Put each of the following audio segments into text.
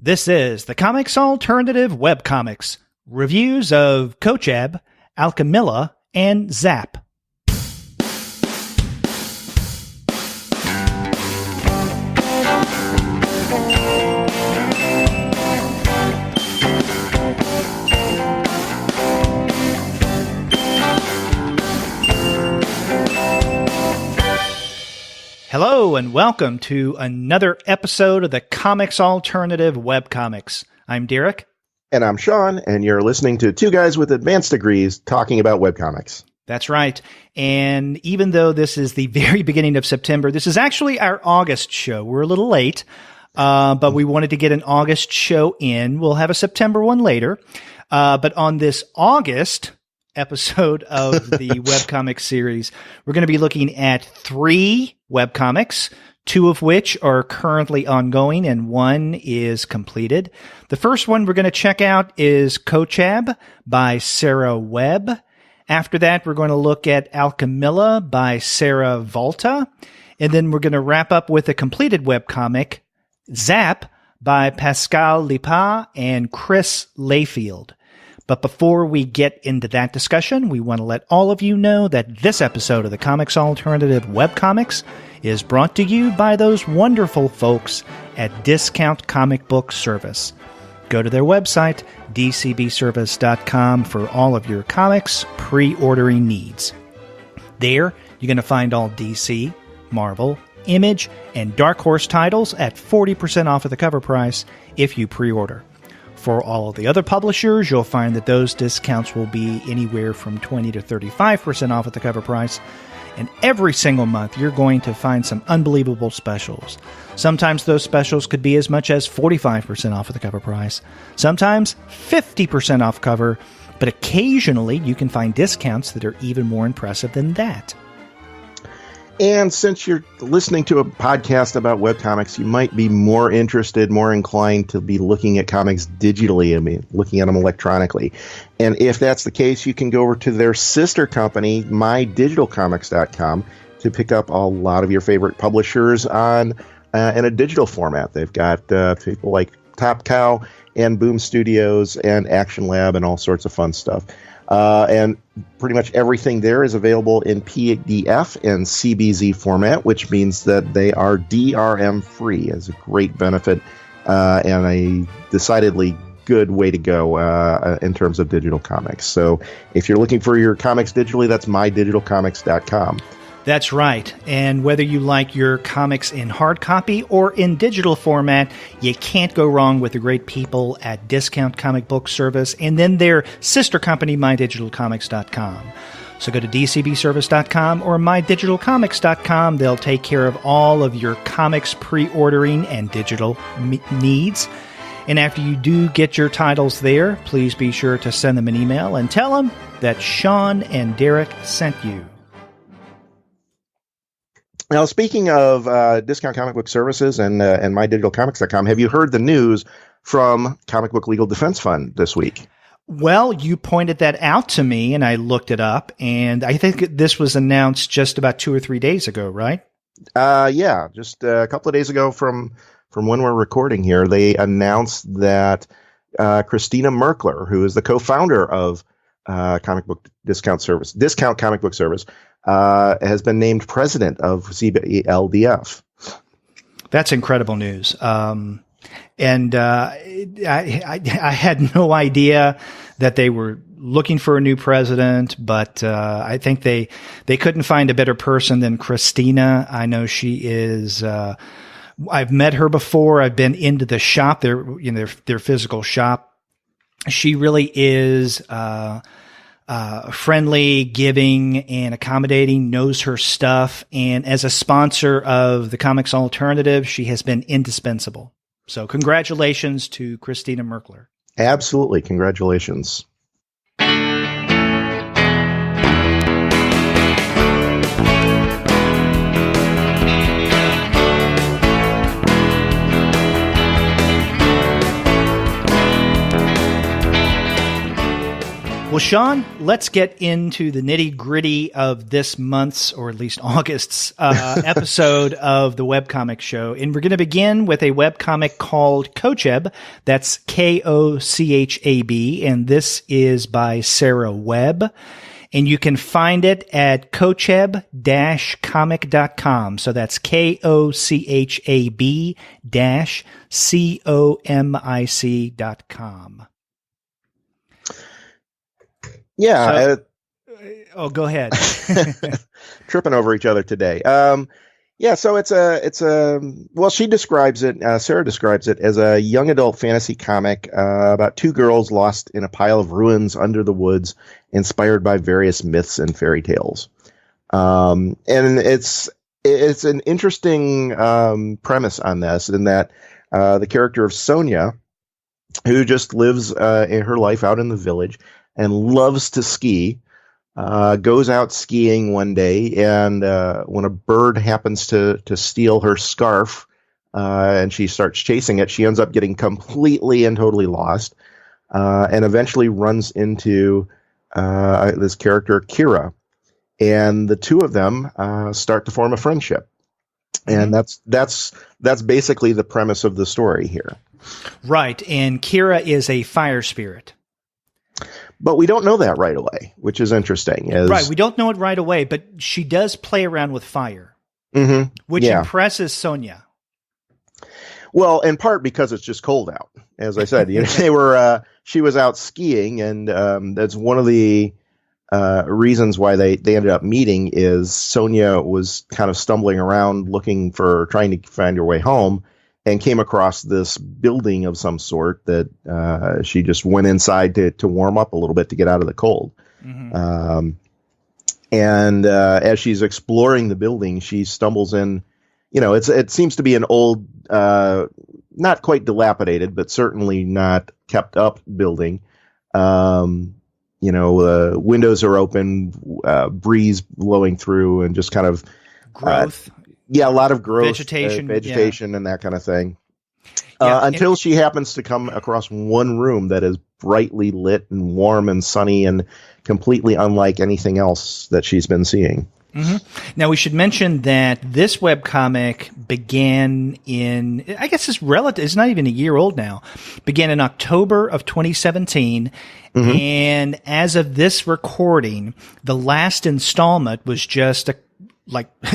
This is the Comics Alternative Webcomics, reviews of Kochab, Alchemilla, and Zap. Hello and welcome to another episode of the Comics Alternative Webcomics. I'm Derek. And I'm Sean, and you're listening to two guys with advanced degrees talking about webcomics. That's right. And even though this is the very beginning of September, this is actually our August show. We're a little late, but we wanted to get an August show in. We'll have a September one later. But on this August episode of the webcomic series, we're going to be looking at 3 webcomics, 2 of which are currently ongoing and 1 is completed. The first one we're going to check out is Kochab by Sara Webb. After that, we're going to look at Alchemilla by Sara Valta. And then we're going to wrap up with a completed webcomic, Zap by Pascal Lipa and Chris Layfield. But before we get into that discussion, we want to let all of you know that this episode of the Comics Alternative Webcomics is brought to you by those wonderful folks at Discount Comic Book Service. Go to their website, dcbservice.com, for all of your comics pre-ordering needs. There, you're going to find all DC, Marvel, Image, and Dark Horse titles at 40% off of the cover price if you pre-order. For all of the other publishers, you'll find that those discounts will be anywhere from 20 to 35% off at the cover price. And every single month, you're going to find some unbelievable specials. Sometimes those specials could be as much as 45% off of the cover price. Sometimes 50% off cover. But occasionally, you can find discounts that are even more impressive than that. And since you're listening to a podcast about webcomics, you might be more interested, more inclined to be looking at comics digitally, looking at them electronically. And if that's the case, you can go over to their sister company, mydigitalcomics.com, to pick up a lot of your favorite publishers in a digital format. They've got people like Top Cow and Boom Studios and Action Lab and all sorts of fun stuff. And pretty much everything there is available in PDF and CBZ format, which means that they are DRM free as a great benefit and a decidedly good way to go in terms of digital comics. So if you're looking for your comics digitally, that's mydigitalcomics.com. That's right. And whether you like your comics in hard copy or in digital format, you can't go wrong with the great people at Discount Comic Book Service and then their sister company, mydigitalcomics.com. So go to dcbservice.com or mydigitalcomics.com. They'll take care of all of your comics pre-ordering and digital needs. And after you do get your titles there, please be sure to send them an email and tell them that Sean and Derek sent you. Now, speaking of Discount Comic Book Services and mydigitalcomics.com, have you heard the news from Comic Book Legal Defense Fund this week? Well, you pointed that out to me, and I looked it up, and I think this was announced just about 2 or 3 days ago, right? Yeah, just a couple of days ago from when we're recording here, they announced that Christina Merkler, who is the co-founder of Discount Comic Book Service, has been named president of CBLDF. That's incredible news. And I had no idea that they were looking for a new president, but I think they couldn't find a better person than Christina. I know she is. I've met her before. I've been into the shop, their physical shop. She really is friendly, giving, and accommodating, knows her stuff. And as a sponsor of the Comics Alternative, she has been indispensable. So congratulations to Christina Merkler. Absolutely. Congratulations. Well, Well, Sean, let's get into the nitty-gritty of this month's, or at least August's, episode of the Webcomic Show. And we're going to begin with a webcomic called Kochab. That's Kochab, and this is by Sara Webb. And you can find it at kochab-comic.com. So that's kochab-comic.com. Yeah. Go ahead. Tripping over each other today. So she describes it, Sara describes it as a young adult fantasy comic about two girls lost in a pile of ruins under the woods, inspired by various myths and fairy tales. And it's an interesting premise on this, in that the character of Sonia, who just lives in her life out in the village and loves to ski, goes out skiing one day, and when a bird happens to steal her scarf, and she starts chasing it, she ends up getting completely and totally lost, and eventually runs into this character, Kira. And the two of them start to form a friendship. And that's basically the premise of the story here. Right, and Kira is a fire spirit. But we don't know that right away, which is interesting. Right, we don't know it right away, but she does play around with fire, which impresses Sonia. Well, in part because it's just cold out. As I said, she was out skiing, and that's one of the reasons why they ended up meeting. Is Sonia was kind of stumbling around trying to find her way home, and came across this building of some sort that she just went inside to warm up a little bit, to get out of the cold. And as she's exploring the building, she stumbles in, it seems to be an old, not quite dilapidated, but certainly not kept up building. Windows are open, breeze blowing through, and just kind of growth. A lot of growth, vegetation, and that kind of thing. Until she happens to come across one room that is brightly lit and warm and sunny and completely unlike anything else that she's been seeing. Now, we should mention that this webcomic began in, I guess it's not even a year old now, began in October of 2017. And as of this recording, the last installment was just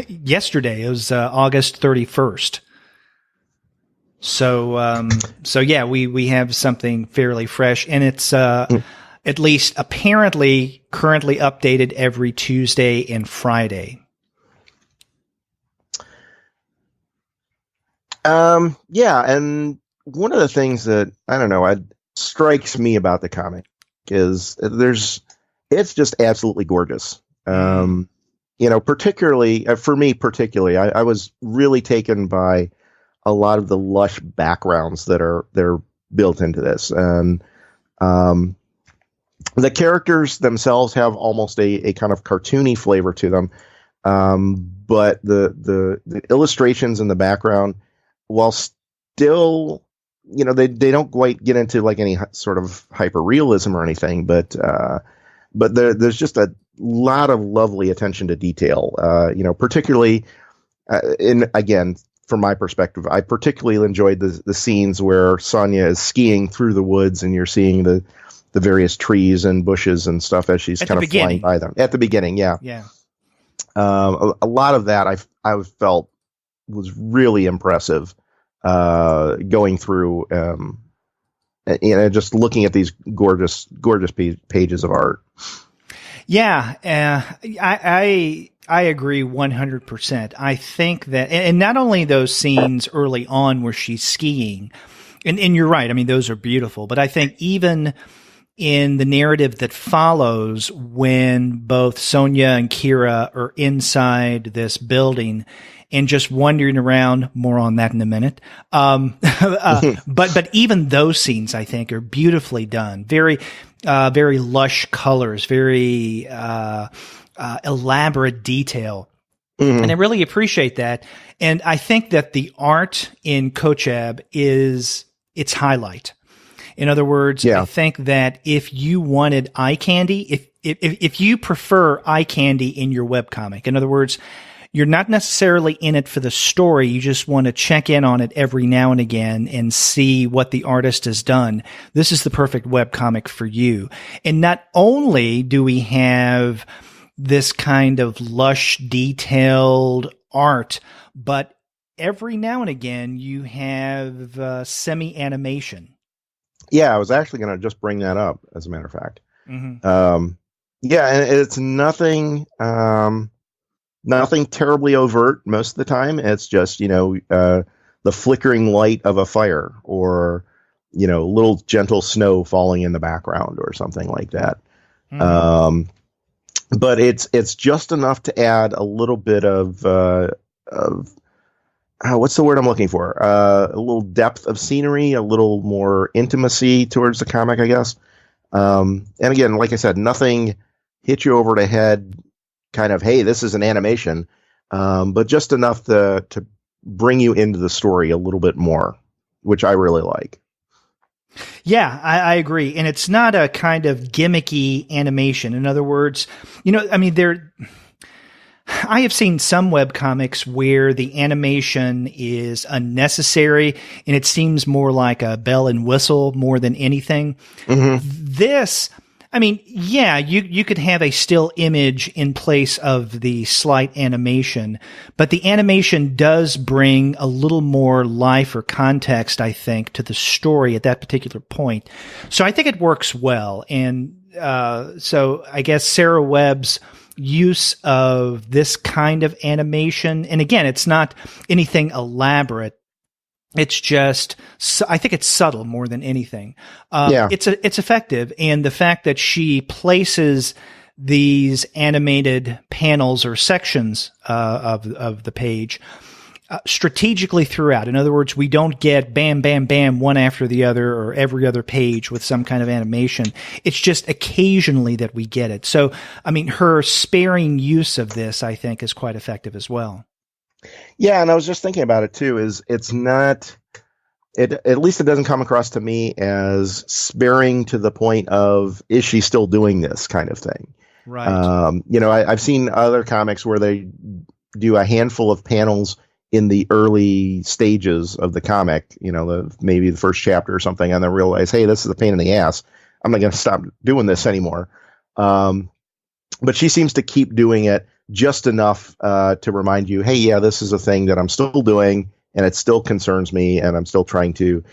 yesterday. It was August 31st. So we have something fairly fresh, and it's at least apparently currently updated every Tuesday and Friday. And one of the things that strikes me about the comic is it's just absolutely gorgeous. Particularly for me, I was really taken by a lot of the lush backgrounds they're built into this, and the characters themselves have almost a kind of cartoony flavor to them, but the illustrations in the background, while still, they don't quite get into like any sort of hyper realism or anything, but there's just a lot of lovely attention to detail, particularly from my perspective, I particularly enjoyed the scenes where Sonia is skiing through the woods, and you're seeing the various trees and bushes and stuff as she's kind of flying by them at the beginning. Yeah. A lot of that I felt was really impressive, going through, just looking at these gorgeous pages of art. Yeah, I agree 100%. I think that, and not only those scenes early on where she's skiing, and you're right, I mean, those are beautiful, but I think even in the narrative that follows, when both Sonia and Kira are inside this building and just wandering around, more on that in a minute. But even those scenes, I think, are beautifully done. Very lush colors, very elaborate detail. And I really appreciate that. And I think that the art in Kochab is its highlight. In other words, I think that if you wanted eye candy, if you prefer eye candy in your webcomic, in other words, you're not necessarily in it for the story. You just want to check in on it every now and again and see what the artist has done. This is the perfect webcomic for you. And not only do we have this kind of lush, detailed art, but every now and again you have semi-animation. Yeah, I was actually going to just bring that up, as a matter of fact. Mm-hmm. And it's nothing... nothing terribly overt most of the time. It's just, the flickering light of a fire, or, little gentle snow falling in the background or something like that. Mm. But it's just enough to add a little bit of what's the word I'm looking for? A little depth of scenery, a little more intimacy towards the comic, I guess. And again, like I said, nothing hit you over the head, kind of, hey, this is an animation, but just enough to bring you into the story a little bit more, which I really like. Yeah, I agree. And it's not a kind of gimmicky animation. In other words, I have seen some webcomics where the animation is unnecessary and it seems more like a bell and whistle more than anything. Mm-hmm. This... you could have a still image in place of the slight animation, but the animation does bring a little more life or context, I think, to the story at that particular point. So I think it works well. And so I guess Sarah Webb's use of this kind of animation, and again, it's not anything elaborate. It's just, I think it's subtle more than anything. It's effective. And the fact that she places these animated panels or sections of the page strategically throughout. In other words, we don't get bam, bam, bam, one after the other or every other page with some kind of animation. It's just occasionally that we get it. So, her sparing use of this, I think, is quite effective as well. Yeah, and I was just thinking about it too, it's not, at least it doesn't come across to me as sparing to the point of, is she still doing this kind of thing? Right. I've seen other comics where they do a handful of panels in the early stages of the comic, maybe the first chapter or something, and then realize, hey, this is a pain in the ass. I'm not going to stop doing this anymore. But she seems to keep doing it just enough to remind you, hey, yeah, this is a thing that I'm still doing, and it still concerns me, and I'm still trying to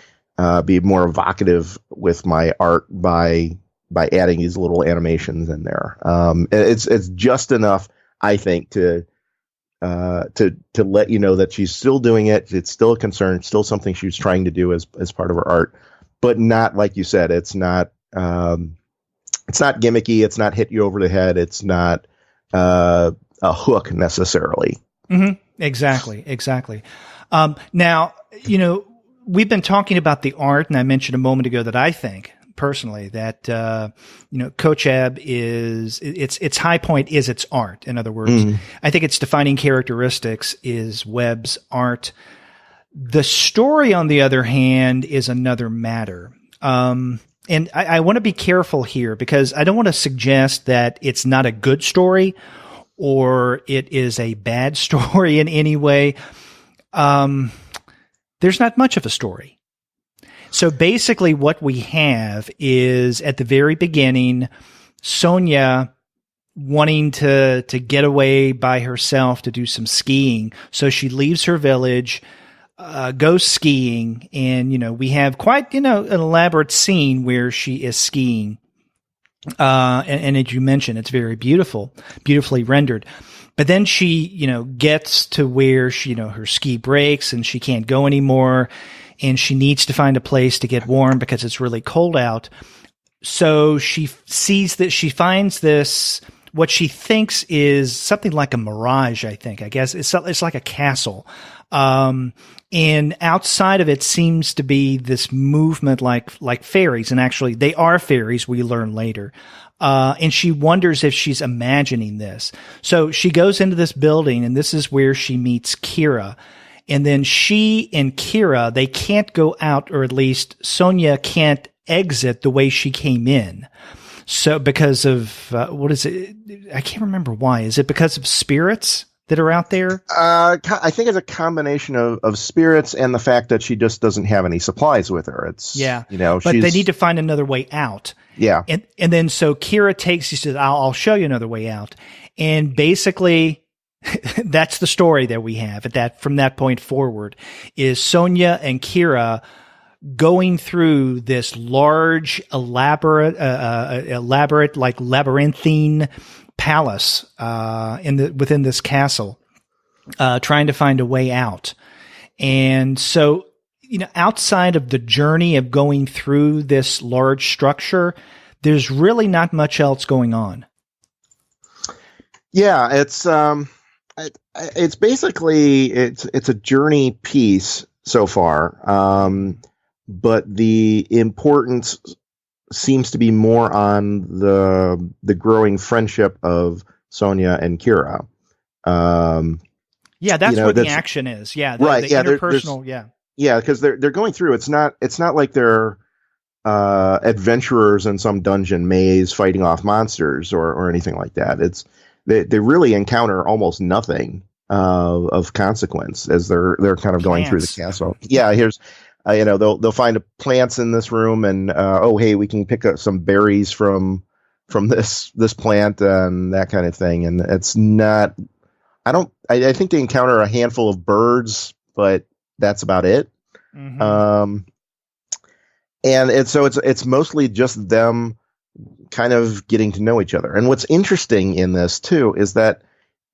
be more evocative with my art by adding these little animations in there. It's just enough, I think, to let you know that she's still doing it. It's still a concern, still something she's trying to do as part of her art, but not, like you said, it's not gimmicky. It's not hit you over the head. It's not a hook necessarily. Mm-hmm. Exactly. Now, we've been talking about the art, and I mentioned a moment ago that I think personally that, Kochab its high point is its art. In other words, I think its defining characteristics is Webb's art. The story, on the other hand, is another matter. And I want to be careful here because I don't want to suggest that it's not a good story or it is a bad story in any way. There's not much of a story. So basically what we have is at the very beginning, Sonia wanting to get away by herself to do some skiing. So she leaves her village, goes skiing, and, we have quite, an elaborate scene where she is skiing. And as you mentioned, it's very beautifully rendered. But then she, gets to where she, her ski breaks and she can't go anymore. And she needs to find a place to get warm because it's really cold out. So she finds this, what she thinks is something like a mirage, I guess. It's like a castle. And outside of it seems to be this movement like fairies. And actually they are fairies, we learn later. And she wonders if she's imagining this. So she goes into this building, and this is where she meets Kira. And then she and Kira, they can't go out, or at least Sonia can't exit the way she came in. So because of, what is it? I can't remember why. Is it because of spirits that are out there? I think it's a combination of spirits and the fact that she just doesn't have any supplies with her. It's, but they need to find another way out. Yeah. And then so Kira she says, I'll show you another way out. And basically that's the story that we have from that point forward is Sonia and Kira going through this large, elaborate, like labyrinthine palace, within this castle, trying to find a way out. And so, outside of the journey of going through this large structure, there's really not much else going on. Yeah, it's basically it's a journey piece so far, but the importance seems to be more on the growing friendship of Sonia and Kira. That's where the action is. Yeah, the interpersonal. Yeah, because they're going through. It's not like they're adventurers in some dungeon maze fighting off monsters or anything like that. They really encounter almost nothing of consequence as they're kind of going through the castle. Yeah, here's they'll find plants in this room, and hey, we can pick up some berries from this plant and that kind of thing. And it's not. I think they encounter a handful of birds, but that's about it. Mm-hmm. And it's mostly just them kind of getting to know each other. And what's interesting in this too is that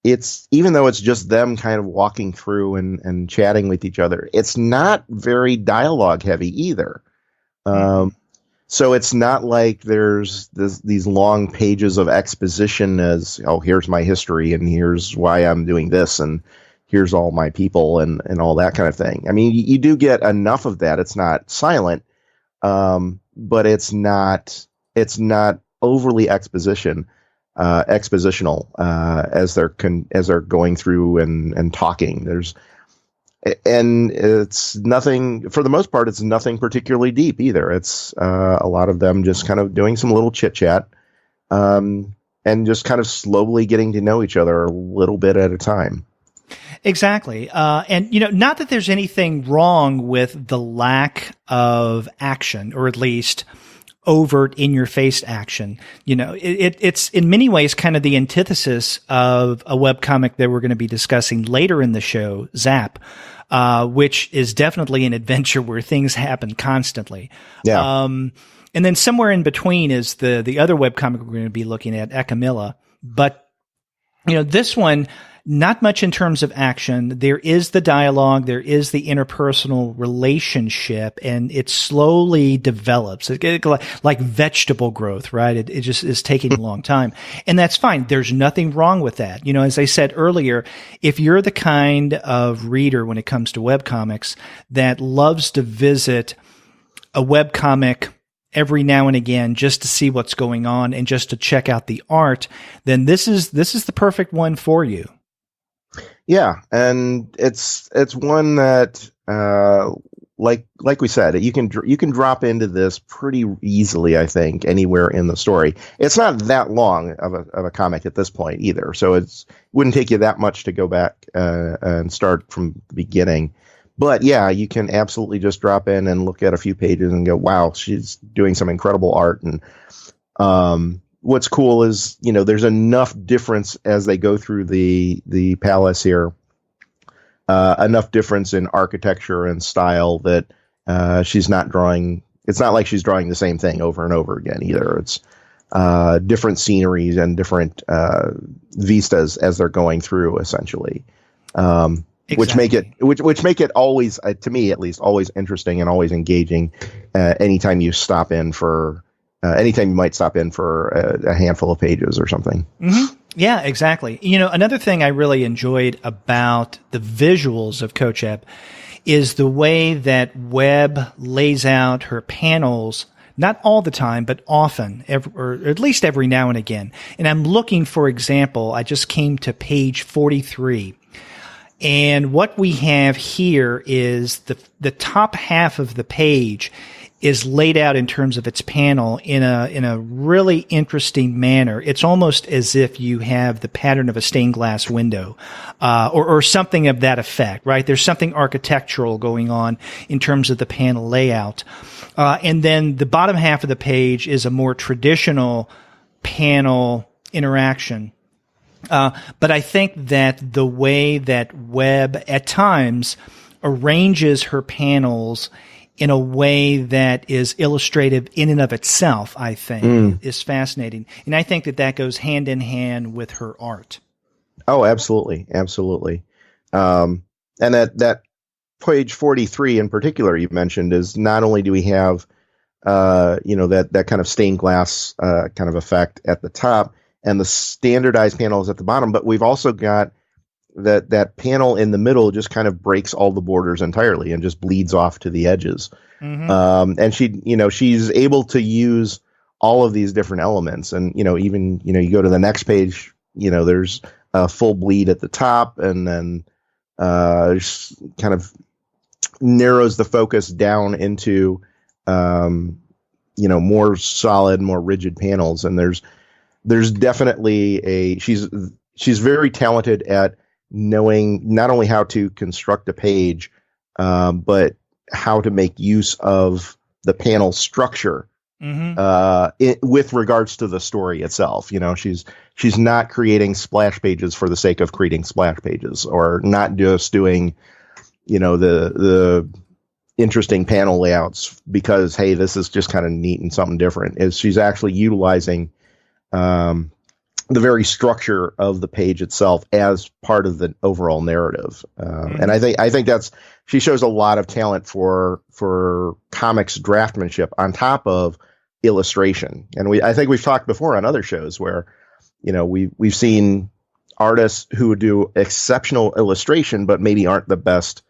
even though it's just them kind of walking through and chatting with each other, it's not very dialogue heavy either. So it's not like there's these long pages of exposition as, here's my history and here's why I'm doing this and here's all my people and all that kind of thing. I mean, you do get enough of that. It's not silent, but it's not overly expositional as they're going through and talking. And it's nothing, for the most part, it's nothing particularly deep either. It's a lot of them just kind of doing some little chit chat, and just kind of slowly getting to know each other a little bit at a time. Exactly. And, not that there's anything wrong with the lack of action, or at least overt in-your-face action. It's in many ways kind of the antithesis of a webcomic that we're going to be discussing later in the show, Zap, which is definitely an adventure where things happen constantly. Yeah. And then somewhere in between is the other webcomic we're going to be looking at, Alchemilla. But, this one, not much in terms of action. There is the dialogue. There is the interpersonal relationship, and it slowly develops. Like vegetable growth, right? It just is taking a long time. And that's fine. There's nothing wrong with that. As I said earlier, if you're the kind of reader when it comes to webcomics that loves to visit a webcomic every now and again just to see what's going on and just to check out the art, then this is the perfect one for you. Yeah, and it's one that, like we said, you can drop into this pretty easily. I think anywhere in the story. It's not that long of a comic at this point either, so it wouldn't take you that much to go back and start from the beginning. But yeah, you can absolutely just drop in and look at a few pages and go, "Wow, she's doing some incredible art." And what's cool is, there's enough difference as they go through the palace here, enough difference in architecture and style that she's not drawing. It's not like she's drawing the same thing over and over again either. It's different sceneries and different vistas as they're going through, essentially, exactly. which make it always, to me at least, always interesting and always engaging. Anytime you stop in for. Anytime you might stop in for a handful of pages or something. Mm-hmm. Yeah, exactly. Another thing I really enjoyed about the visuals of Kochab is the way that Webb lays out her panels, not all the time, but often, or at least every now and again. And I'm looking, for example, I just came to page 43. And what we have here is the top half of the page is laid out in terms of its panel in a really interesting manner. It's almost as if you have the pattern of a stained glass window, or something of that effect, right? There's something architectural going on in terms of the panel layout. And then the bottom half of the page is a more traditional panel interaction. But I think that the way that Webb at times arranges her panels in a way that is illustrative in and of itself, I think, is fascinating. And I think that goes hand in hand with her art. Oh, absolutely. Absolutely. And that page 43 in particular you mentioned is not only do we have, that kind of stained glass kind of effect at the top and the standardized panels at the bottom, but we've also got that panel in the middle just kind of breaks all the borders entirely and just bleeds off to the edges. Mm-hmm. And she's able to use all of these different elements. And, even, you go to the next page, there's a full bleed at the top, and then just kind of narrows the focus down into, more solid, more rigid panels. And there's definitely she's very talented at knowing not only how to construct a page, but how to make use of the panel structure with regards to the story itself. She's not creating splash pages for the sake of creating splash pages, or not just doing, the interesting panel layouts because, hey, this is just kind of neat and something different. Is she's actually utilizing the very structure of the page itself as part of the overall narrative. And I think she shows a lot of talent for comics draftsmanship on top of illustration. And I think we've talked before on other shows where, we've seen artists who do exceptional illustration, but maybe aren't the best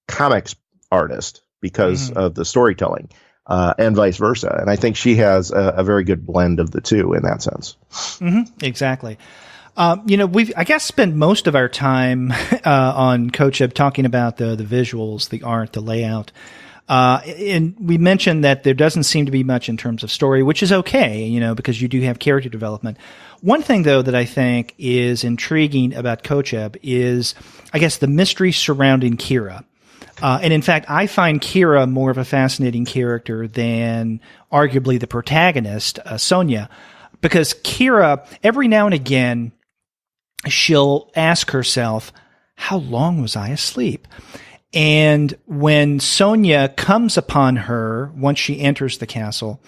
comics artist because of the storytelling. And vice versa. And I think she has a very good blend of the two in that sense. Mm-hmm. Exactly. We've, I guess, spent most of our time on Kochab talking about the visuals, the art, the layout. And we mentioned that there doesn't seem to be much in terms of story, which is okay, because you do have character development. One thing, though, that I think is intriguing about Kochab is, I guess, the mystery surrounding Kira. And in fact, I find Kira more of a fascinating character than arguably the protagonist, Sonia, because Kira, every now and again, she'll ask herself, how long was I asleep? And when Sonia comes upon her, once she enters the castle,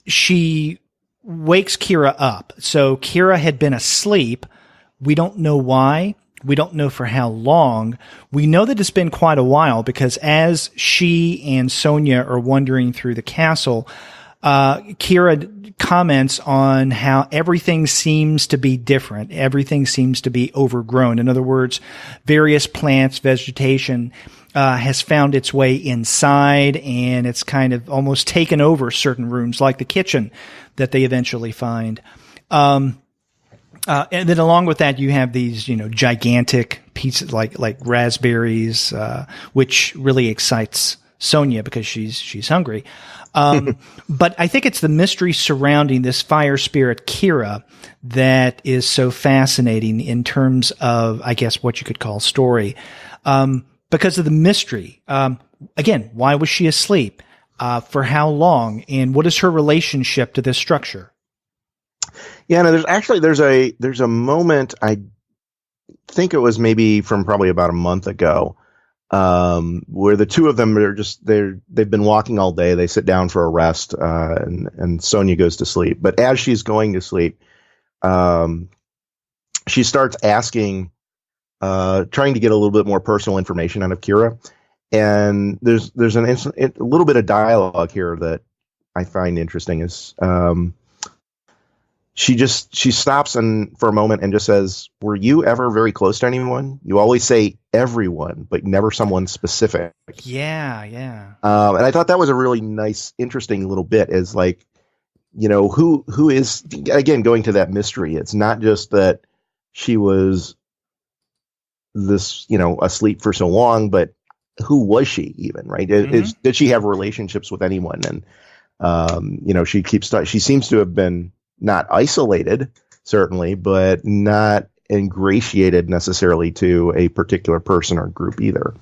she wakes Kira up. So Kira had been asleep. We don't know why. We don't know for how long. We know that it's been quite a while because as she and Sonia are wandering through the castle, Kira comments on how everything seems to be different. Everything seems to be overgrown. In other words, various plants, vegetation, has found its way inside, and it's kind of almost taken over certain rooms, like the kitchen that they eventually find. And then along with that, you have these, gigantic pieces like raspberries, which really excites Sonia because she's hungry. But I think it's the mystery surrounding this fire spirit Kira that is so fascinating in terms of, I guess, what you could call story. Because of the mystery. Again, why was she asleep? For how long? And what is her relationship to this structure? Yeah, no, there's a moment, I think it was maybe from probably about a month ago, where the two of them they've been walking all day. They sit down for a rest, and Sonia goes to sleep. But as she's going to sleep, she starts asking, trying to get a little bit more personal information out of Kira. And there's a little bit of dialogue here that I find interesting. Is she stops for a moment and just says, "Were you ever very close to anyone? You always say everyone, but never someone specific." Yeah, yeah. And I thought that was a really nice, interesting little bit. Is like, who is, again, going to that mystery. It's not just that she was asleep for so long, but who was she even, right? Did she have relationships with anyone? And, she seems to have been not isolated, certainly, but not ingratiated necessarily to a particular person or group either.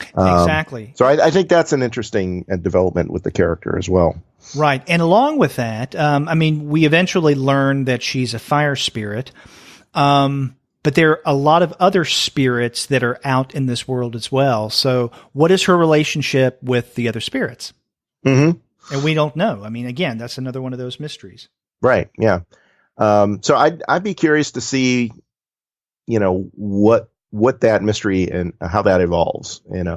Exactly. So I think that's an interesting development with the character as well. Right. And along with that, we eventually learn that she's a fire spirit. But there are a lot of other spirits that are out in this world as well. So what is her relationship with the other spirits? Mm-hmm. And we don't know. Again, that's another one of those mysteries. Right. Yeah. So I'd be curious to see, what that mystery and how that evolves, and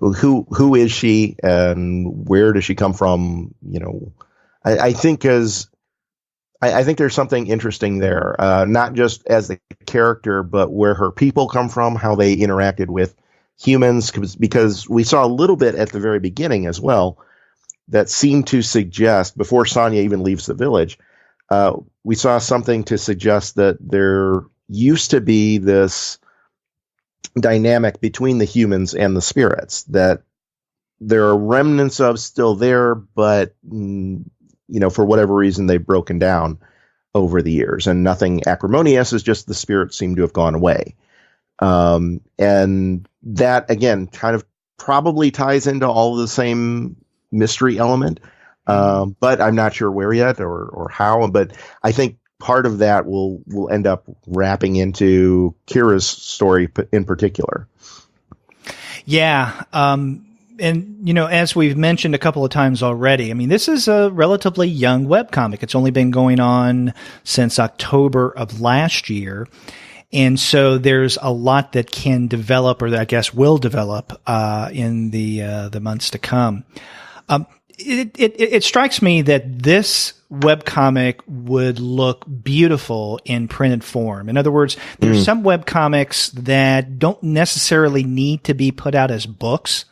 who is she and where does she come from? I think there's something interesting there, not just as the character, but where her people come from, how they interacted with humans, because we saw a little bit at the very beginning as well that seemed to suggest, before Sonya even leaves the village, we saw something to suggest that there used to be this dynamic between the humans and the spirits that there are remnants of still there, but for whatever reason, they've broken down over the years, and nothing acrimonious. Is just the spirits seem to have gone away. And that, again, kind of probably ties into all of the same mystery element. But I'm not sure where yet or how, but I think part of that will end up wrapping into Kira's story in particular. Yeah. And, as we've mentioned a couple of times already, this is a relatively young webcomic. It's only been going on since October of last year. And so there's a lot that can develop, or that I guess will develop, in the months to come. It strikes me that this webcomic would look beautiful in printed form. In other words, there's some webcomics that don't necessarily need to be put out as books.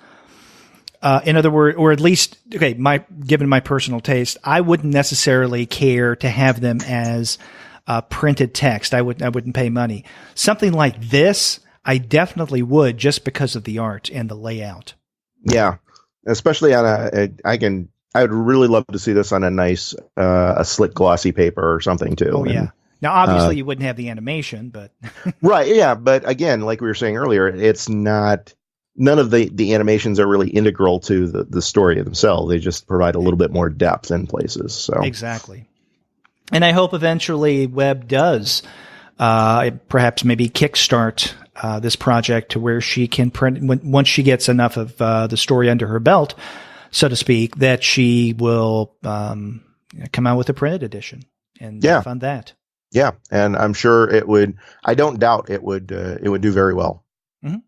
In other words, or at least, given my personal taste, I wouldn't necessarily care to have them as printed text. I wouldn't pay money. Something like this, I definitely would, just because of the art and the layout. Yeah, especially on I would really love to see this on a nice, a slick glossy paper or something too. Oh, yeah. Now, obviously, you wouldn't have the animation, but right, yeah. But again, like we were saying earlier, it's not. None of the animations are really integral to the story themselves. They just provide a little bit more depth in places. So exactly. And I hope eventually Web does perhaps maybe kickstart this project to where she can print once she gets enough of the story under her belt, so to speak, that she will come out with a printed edition and fund that. Yeah, and I'm sure it would. I don't doubt it would do very well. Mm-hmm.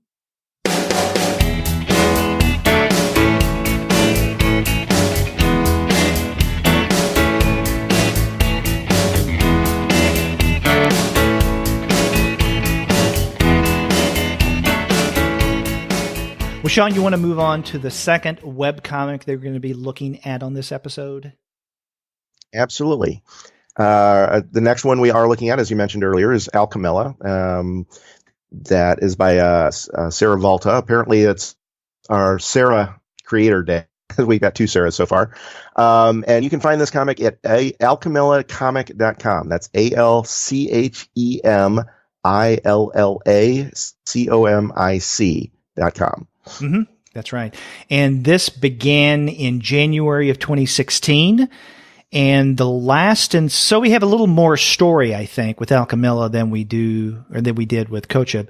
Well, Sean, you want to move on to the second webcomic that we're going to be looking at on this episode? Absolutely. The next one we are looking at, as you mentioned earlier, is Alchemilla. That is by Sara Valta. Apparently, it's our Sara Creator Day. We've got two Saras so far. And you can find this comic at alchemillacomic.com. That's ALCHEMILLACOMIC.com. Mm-hmm. That's right. And this began in January of 2016. And so we have a little more story, I think, with Alchemilla than we did with Kochab.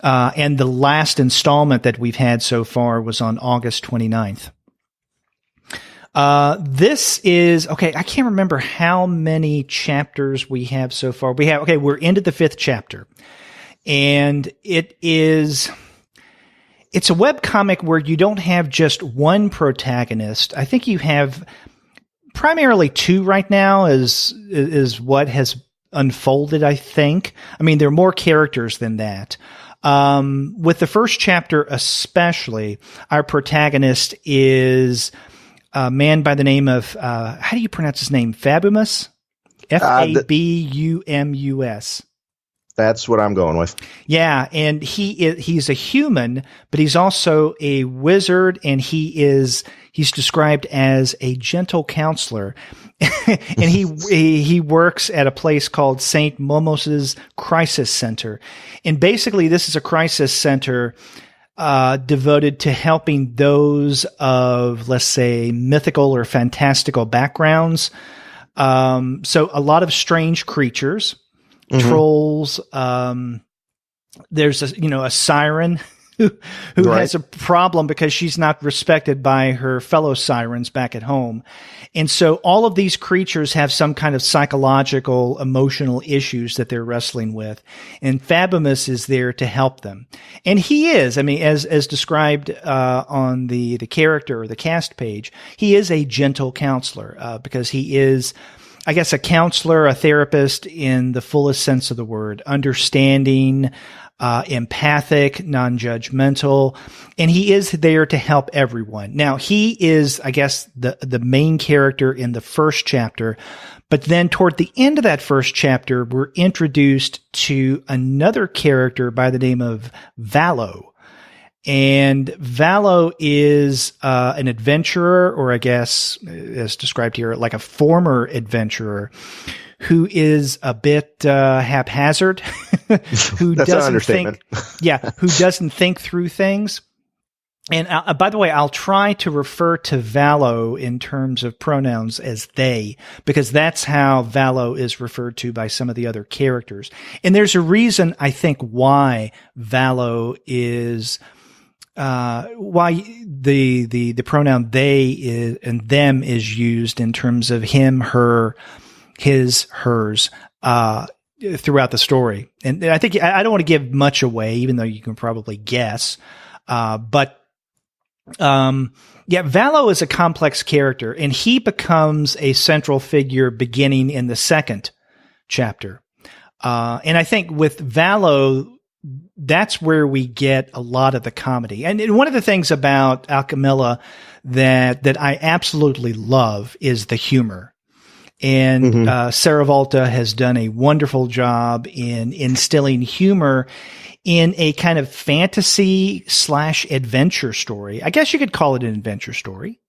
And the last installment that we've had so far was on August 29th. This is, I can't remember how many chapters we have so far. We're into the 5th chapter. And it's a webcomic where you don't have just one protagonist. I think you have primarily two right now is what has unfolded, I think. There are more characters than that. With the first chapter especially, our protagonist is a man by the name of, how do you pronounce his name? Fabumus? Fabumus. That's what I'm going with. Yeah, and he's a human, but he's also a wizard, and he's described as a gentle counselor. And he works at a place called St. Momos's Crisis Center. And basically this is a crisis center devoted to helping those of, let's say, mythical or fantastical backgrounds. So a lot of strange creatures. Trolls. There's a siren who Right. has a problem because she's not respected by her fellow sirens back at home. And so all of these creatures have some kind of psychological, emotional issues that they're wrestling with. And Fabimus is there to help them. And he is, I mean, as described, on the character or the cast page, he is a gentle counselor, because he is, I guess, a counselor, a therapist in the fullest sense of the word, understanding, empathic, non-judgmental, and he is there to help everyone. Now, he is, I guess, the main character in the first chapter, but then toward the end of that first chapter, we're introduced to another character by the name of Valo. And Valo is an adventurer, or I guess, as described here, like a former adventurer who is a bit haphazard, who That's doesn't an understatement. who doesn't think through things. And by the way, I'll try to refer to Valo in terms of pronouns as they, because that's how Valo is referred to by some of the other characters. And there's a reason, I think, why Valo is why the pronoun they is, and them is used in terms of him, her, his, hers, throughout the story. And I think I don't want to give much away, even though you can probably guess. But Valo is a complex character, and he becomes a central figure beginning in the second chapter. And I think with Valo, that's where we get a lot of the comedy. And one of the things about Alchemilla that I absolutely love is the humor. And Sara Valta has done a wonderful job in instilling humor in a kind of fantasy / adventure story. I guess you could call it an adventure story.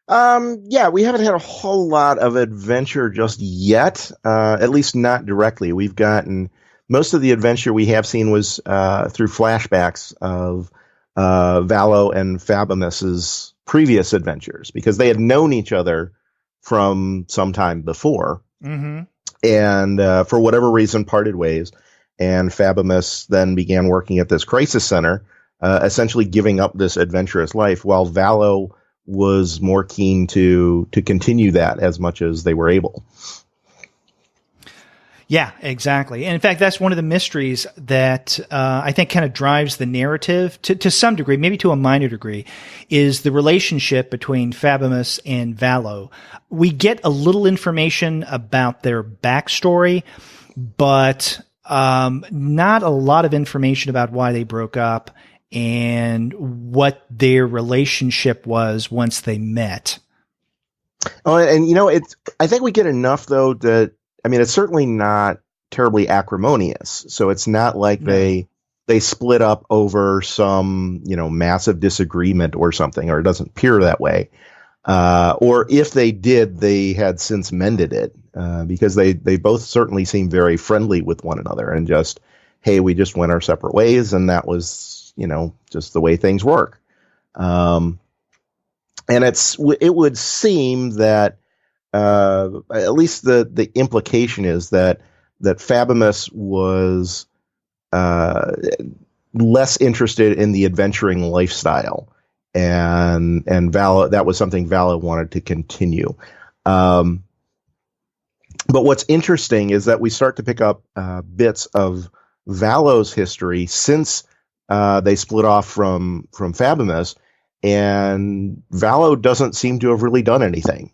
Yeah, we haven't had a whole lot of adventure just yet, at least not directly. We've gotten most of the adventure we have seen was through flashbacks of Valo and Fabimus's previous adventures, because they had known each other from some time before, and for whatever reason parted ways. And Fabimus then began working at this crisis center, essentially giving up this adventurous life, while Valo was more keen to continue that as much as they were able. Yeah, exactly. And in fact, that's one of the mysteries that I think kind of drives the narrative to some degree, maybe to a minor degree, is the relationship between Fabimus and Valo. We get a little information about their backstory, but not a lot of information about why they broke up and what their relationship was once they met. Oh, and I think we get enough, though, that, I mean, it's certainly not terribly acrimonious. So it's not like they split up over some, massive disagreement or something, or it doesn't appear that way. Or if they did, they had since mended it, because they both certainly seem very friendly with one another, and just, hey, we just went our separate ways, and that was, just the way things work. And it would seem that, at least the implication is that Fabimus was less interested in the adventuring lifestyle, and Valo, that was something Valo wanted to continue. But what's interesting is that we start to pick up bits of Valo's history since they split off from Fabimus, and Valo doesn't seem to have really done anything.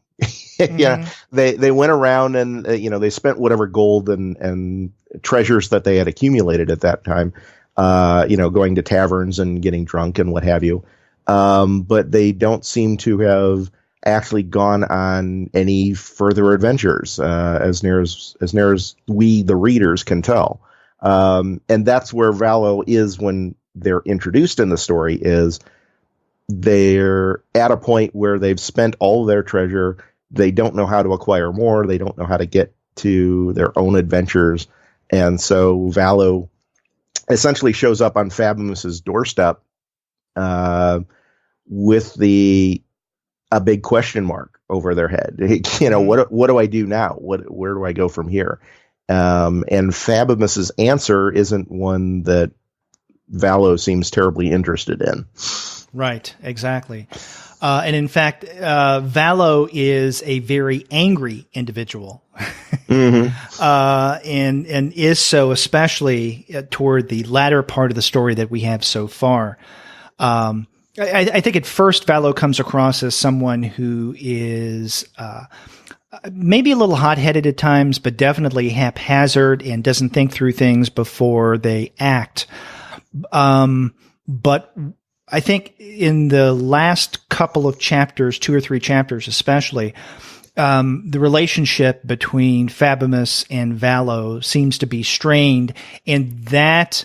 Yeah, they went around and they spent whatever gold and treasures that they had accumulated at that time, going to taverns and getting drunk and what have you. But they don't seem to have actually gone on any further adventures, as near as we, the readers, can tell. And that's where Valo is when they're introduced in the story. Is they're at a point where they've spent all of their treasure. They don't know how to acquire more. They don't know how to get to their own adventures. And so Valo essentially shows up on Fabimus's doorstep with a big question mark over their head. What do I do now? Where do I go from here? And Fabimus's answer isn't one that Valo seems terribly interested in. Right, exactly. And in fact, Valo is a very angry individual. Mm-hmm. And is so especially toward the latter part of the story that we have so far. I think at first Valo comes across as someone who is maybe a little hot-headed at times, but definitely haphazard and doesn't think through things before they act. But I think in the last couple of chapters, 2 or 3 chapters especially, the relationship between Fabimus and Valo seems to be strained, and that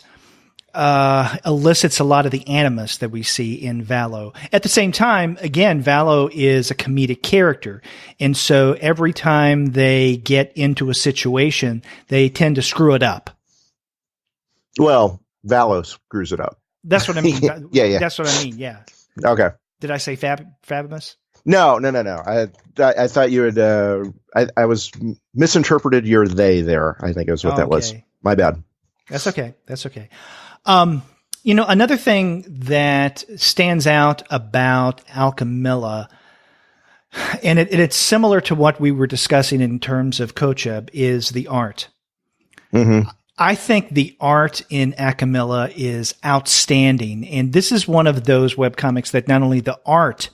elicits a lot of the animus that we see in Valo. At the same time, again, Valo is a comedic character, and so every time they get into a situation, they tend to screw it up. Well, Valo screws it up. That's what I mean. Yeah. That's what I mean. Yeah. Okay. Did I say Fabimus? No. I thought you had. I was misinterpreted your they there. I think is what that was. My bad. That's okay. Another thing that stands out about Alchemilla, and it's similar to what we were discussing in terms of Kochab, is the art. Mm-hmm. I think the art in Alchemilla is outstanding. And this is one of those webcomics that not only the art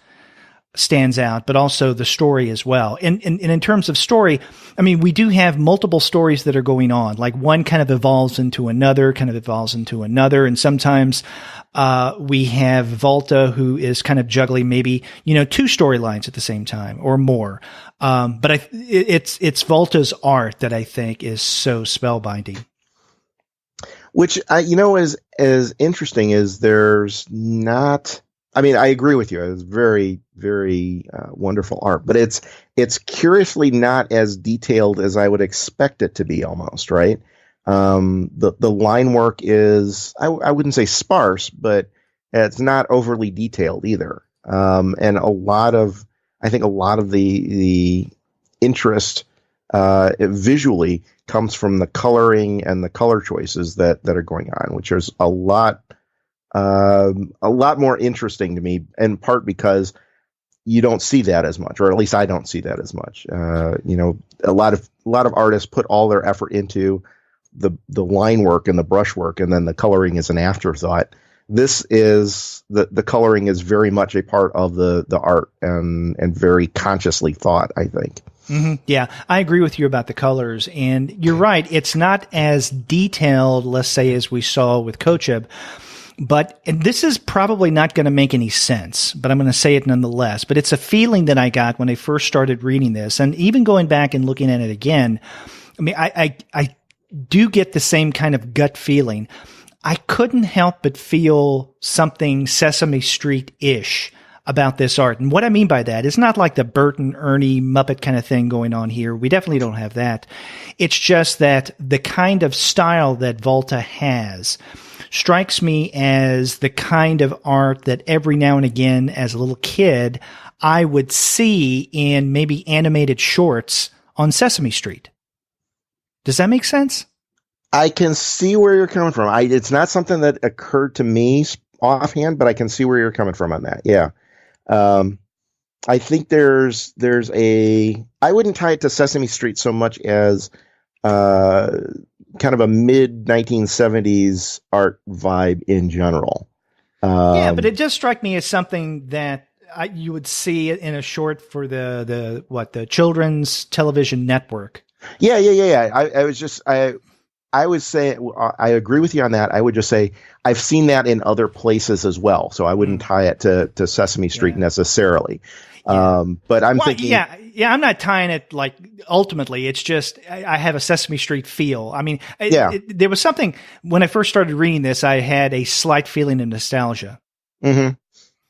stands out, but also the story as well. And in terms of story, I mean, we do have multiple stories that are going on. Like one kind of evolves into another, and sometimes we have Valta, who is kind of juggling maybe, 2 storylines at the same time or more. But it's Valta's art that I think is so spellbinding. Which, is interesting is there's not, I mean, I agree with you. It's very, very wonderful art, but it's curiously not as detailed as I would expect it to be almost, right? The line work is, I wouldn't say sparse, but it's not overly detailed either. And I think a lot of the interest visually comes from the coloring and the color choices that are going on, which is a lot more interesting to me, in part because you don't see that as much, or at least I don't see that as much. A lot of artists put all their effort into the line work and the brush work, and then the coloring is an afterthought. This is the coloring is very much a part of the art and very consciously thought, I think. Mm-hmm. Yeah, I agree with you about the colors, and you're right. It's not as detailed, let's say, as we saw with Kochab, and this is probably not going to make any sense, but I'm going to say it nonetheless. But it's a feeling that I got when I first started reading this, and even going back and looking at it again. I mean, I do get the same kind of gut feeling. I couldn't help but feel something Sesame Street-ish about this art. And what I mean by that is not like the Bert and Ernie Muppet kind of thing going on here. We definitely don't have that. It's just that the kind of style that Valta has strikes me as the kind of art that every now and again as a little kid I would see in maybe animated shorts on Sesame Street. Does that make sense? I can see where you're coming from. It's not something that occurred to me offhand, but I can see where you're coming from on that. Yeah. I think there's I wouldn't tie it to Sesame Street so much as kind of a mid 1970s art vibe in general. Yeah, but it does strike me as something that you would see in a short for the children's television network. Yeah. I would say I agree with you on that. I would just say I've seen that in other places as well, so I wouldn't tie it to Sesame Street necessarily. But I'm thinking, I'm not tying it like ultimately. It's just I have a Sesame Street feel. I mean, there was something when I first started reading this. I had a slight feeling of nostalgia. Mm-hmm.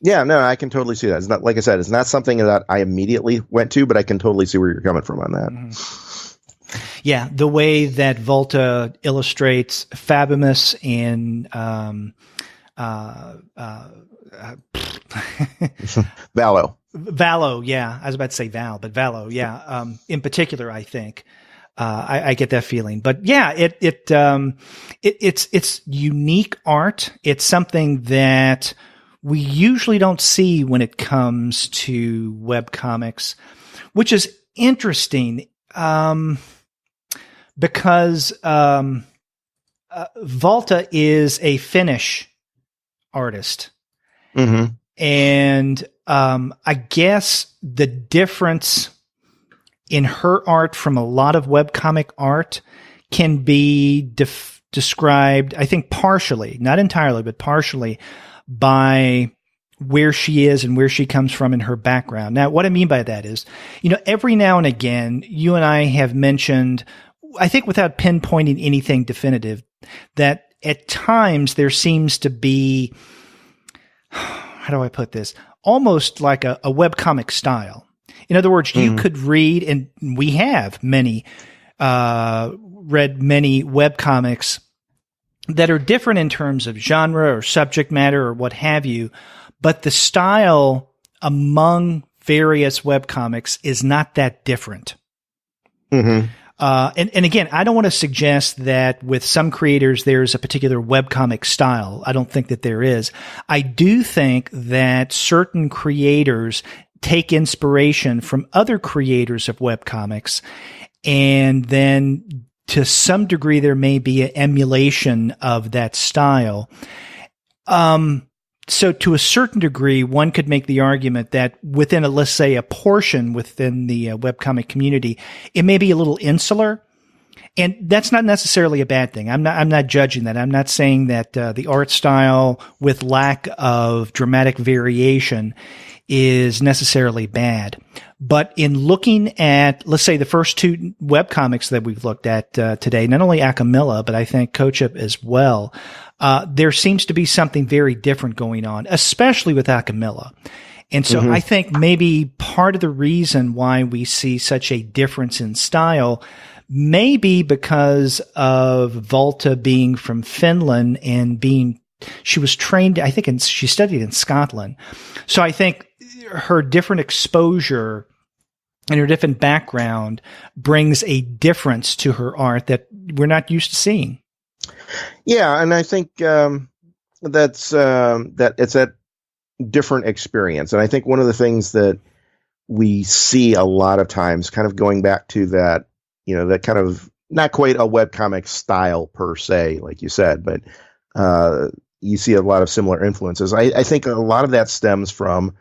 Yeah, no, I can totally see that. It's not, like I said, it's not something that I immediately went to, but I can totally see where you're coming from on that. Mm-hmm. Yeah, the way that Valta illustrates Fabimus and Valo. Yeah, I was about to say Val, but Valo. Yeah, in particular, I think I get that feeling. But yeah, it's unique art. It's something that we usually don't see when it comes to webcomics, which is interesting because Valta is a Finnish artist. Mm-hmm. And I guess the difference in her art from a lot of webcomic art can be described, I think, partially, not entirely, but partially, by where she is and where she comes from in her background. Now, what I mean by that is, every now and again, you and I have mentioned, I think without pinpointing anything definitive, that at times there seems to be, how do I put this? Almost like a webcomic style. In other words, you could read, and we have read many webcomics that are different in terms of genre or subject matter or what have you, but the style among various webcomics is not that different. Mm-hmm. And again, I don't want to suggest that with some creators there's a particular webcomic style. I don't think that there is. I do think that certain creators take inspiration from other creators of webcomics, and then to some degree there may be an emulation of that style. So to a certain degree, one could make the argument that within let's say a portion within the webcomic community, it may be a little insular, and that's not necessarily a bad thing. I'm not judging that. I'm not saying that the art style with lack of dramatic variation is necessarily bad. But in looking at, let's say, the first two webcomics that we've looked at today, not only Alchemilla, but I think Kochab as well, there seems to be something very different going on, especially with Alchemilla. And so I think maybe part of the reason why we see such a difference in style may be because of Valta being from Finland and she was trained, I think, she studied in Scotland. So I think her different exposure and her different background brings a difference to her art that we're not used to seeing. Yeah, and I think that's that it's a different experience. And I think one of the things that we see a lot of times, kind of going back to that, that kind of not quite a webcomic style per se, like you said, but you see a lot of similar influences. I think a lot of that stems from,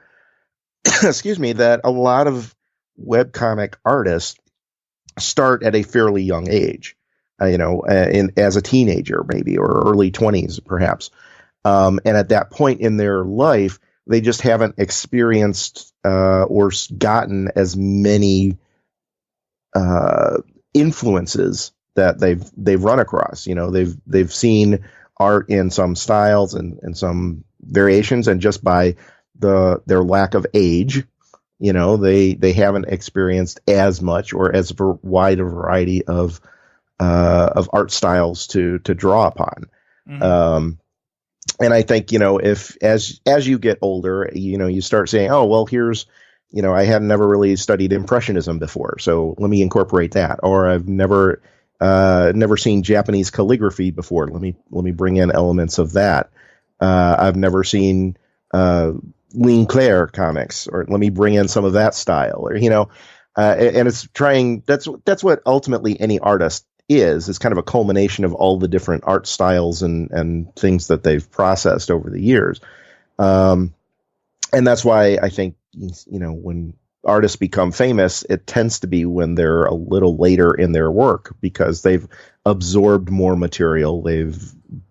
excuse me, that a lot of webcomic artists start at a fairly young age, as a teenager maybe, or early 20s perhaps. And at that point in their life, they just haven't experienced or gotten as many influences that they've run across. They've seen art in some styles and some variations, and just by their lack of age, they haven't experienced as much or as wide a variety of art styles to draw upon. Mm-hmm. And I think, if as you get older, you start saying, oh, well, here's, I had never really studied Impressionism before, so let me incorporate that. Or I've never seen Japanese calligraphy before. Let me bring in elements of that. I've never seen Claire comics, or let me bring in some of that style, or and it's trying. That's what ultimately any artist is. It's kind of a culmination of all the different art styles and things that they've processed over the years. And that's why I think when artists become famous, it tends to be when they're a little later in their work, because they've absorbed more material, they've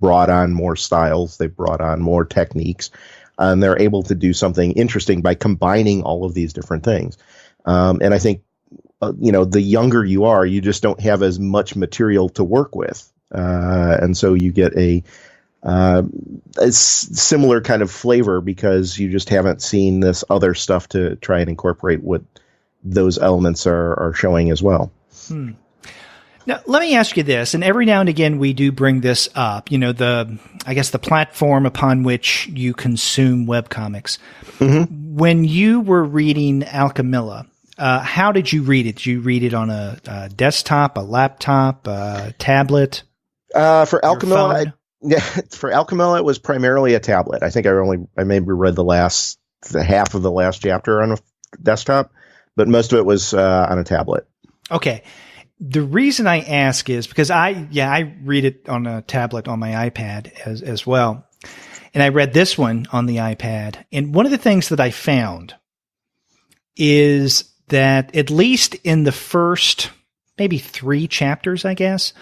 brought on more styles, they've brought on more techniques, and they're able to do something interesting by combining all of these different things. And I think the younger you are, you just don't have as much material to work with. And so you get a similar kind of flavor because you just haven't seen this other stuff to try and incorporate what those elements are showing as well. Now, let me ask you this, and every now and again we do bring this up, I guess the platform upon which you consume webcomics. Mm-hmm. When you were reading Alchemilla, how did you read it? Did you read it on a desktop, a laptop, a tablet? For Alchemilla, for Alchemilla, it was primarily a tablet. I think I maybe read the half of the last chapter on a desktop, but most of it was on a tablet. Okay. The reason I ask is because I read it on a tablet on my iPad as well. And I read this one on the iPad. And one of the things that I found is that at least in the first maybe 3 chapters, I guess,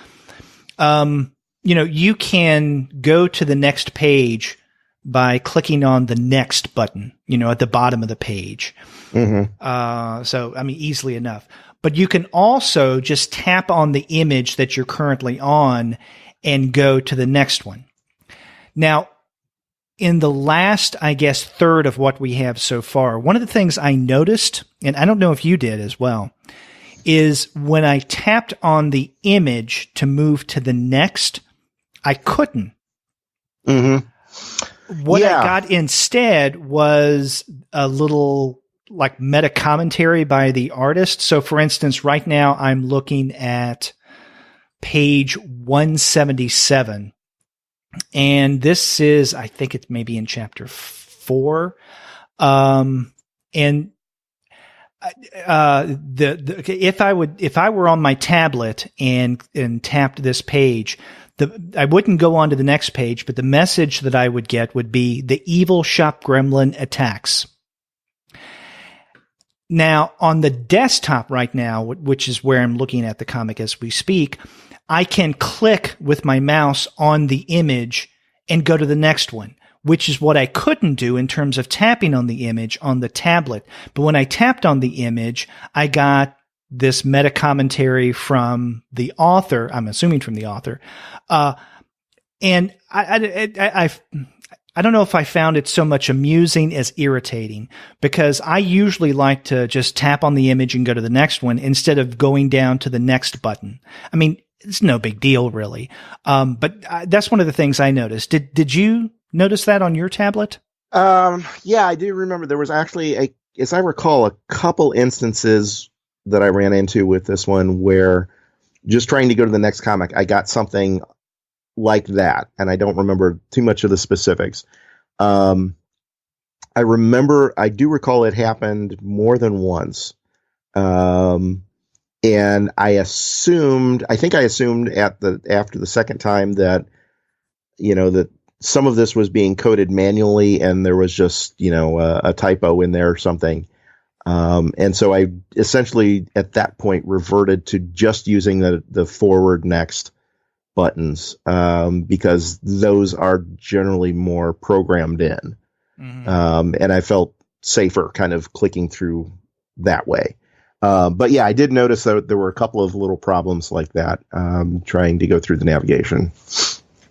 you can go to the next page by clicking on the next button, at the bottom of the page. Mm-hmm. So, easily enough. But you can also just tap on the image that you're currently on and go to the next one. Now, in the last, I guess, third of what we have so far, one of the things I noticed, and I don't know if you did as well, is when I tapped on the image to move to the next, I couldn't. Mm-hmm. What I got instead was a little like meta commentary by the artist. So for instance, right now I'm looking at page 177. And this is, I think it's maybe in chapter 4. If I were on my tablet and tapped this page, I wouldn't go on to the next page, but the message that I would get would be the evil shop gremlin attacks. Now, on the desktop right now, which is where I'm looking at the comic as we speak, I can click with my mouse on the image and go to the next one, which is what I couldn't do in terms of tapping on the image on the tablet. But when I tapped on the image, I got this meta commentary from the author, I'm assuming from the author. And I don't know if I found it so much amusing as irritating, because I usually like to just tap on the image and go to the next one instead of going down to the next button. It's no big deal, really. But that's one of the things I noticed. Did you notice that on your tablet? Yeah, I do remember there was actually, as I recall, a couple instances that I ran into with this one where just trying to go to the next comic, I got something like that, and I don't remember too much of the specifics. I do recall it happened more than once. And I think I assumed after the second time that, that some of this was being coded manually and there was just, a typo in there or something. And so I essentially at that point reverted to just using the forward next buttons, because those are generally more programmed in. Mm-hmm. And I felt safer kind of clicking through that way. But yeah, I did notice that there were a couple of little problems like that, trying to go through the navigation.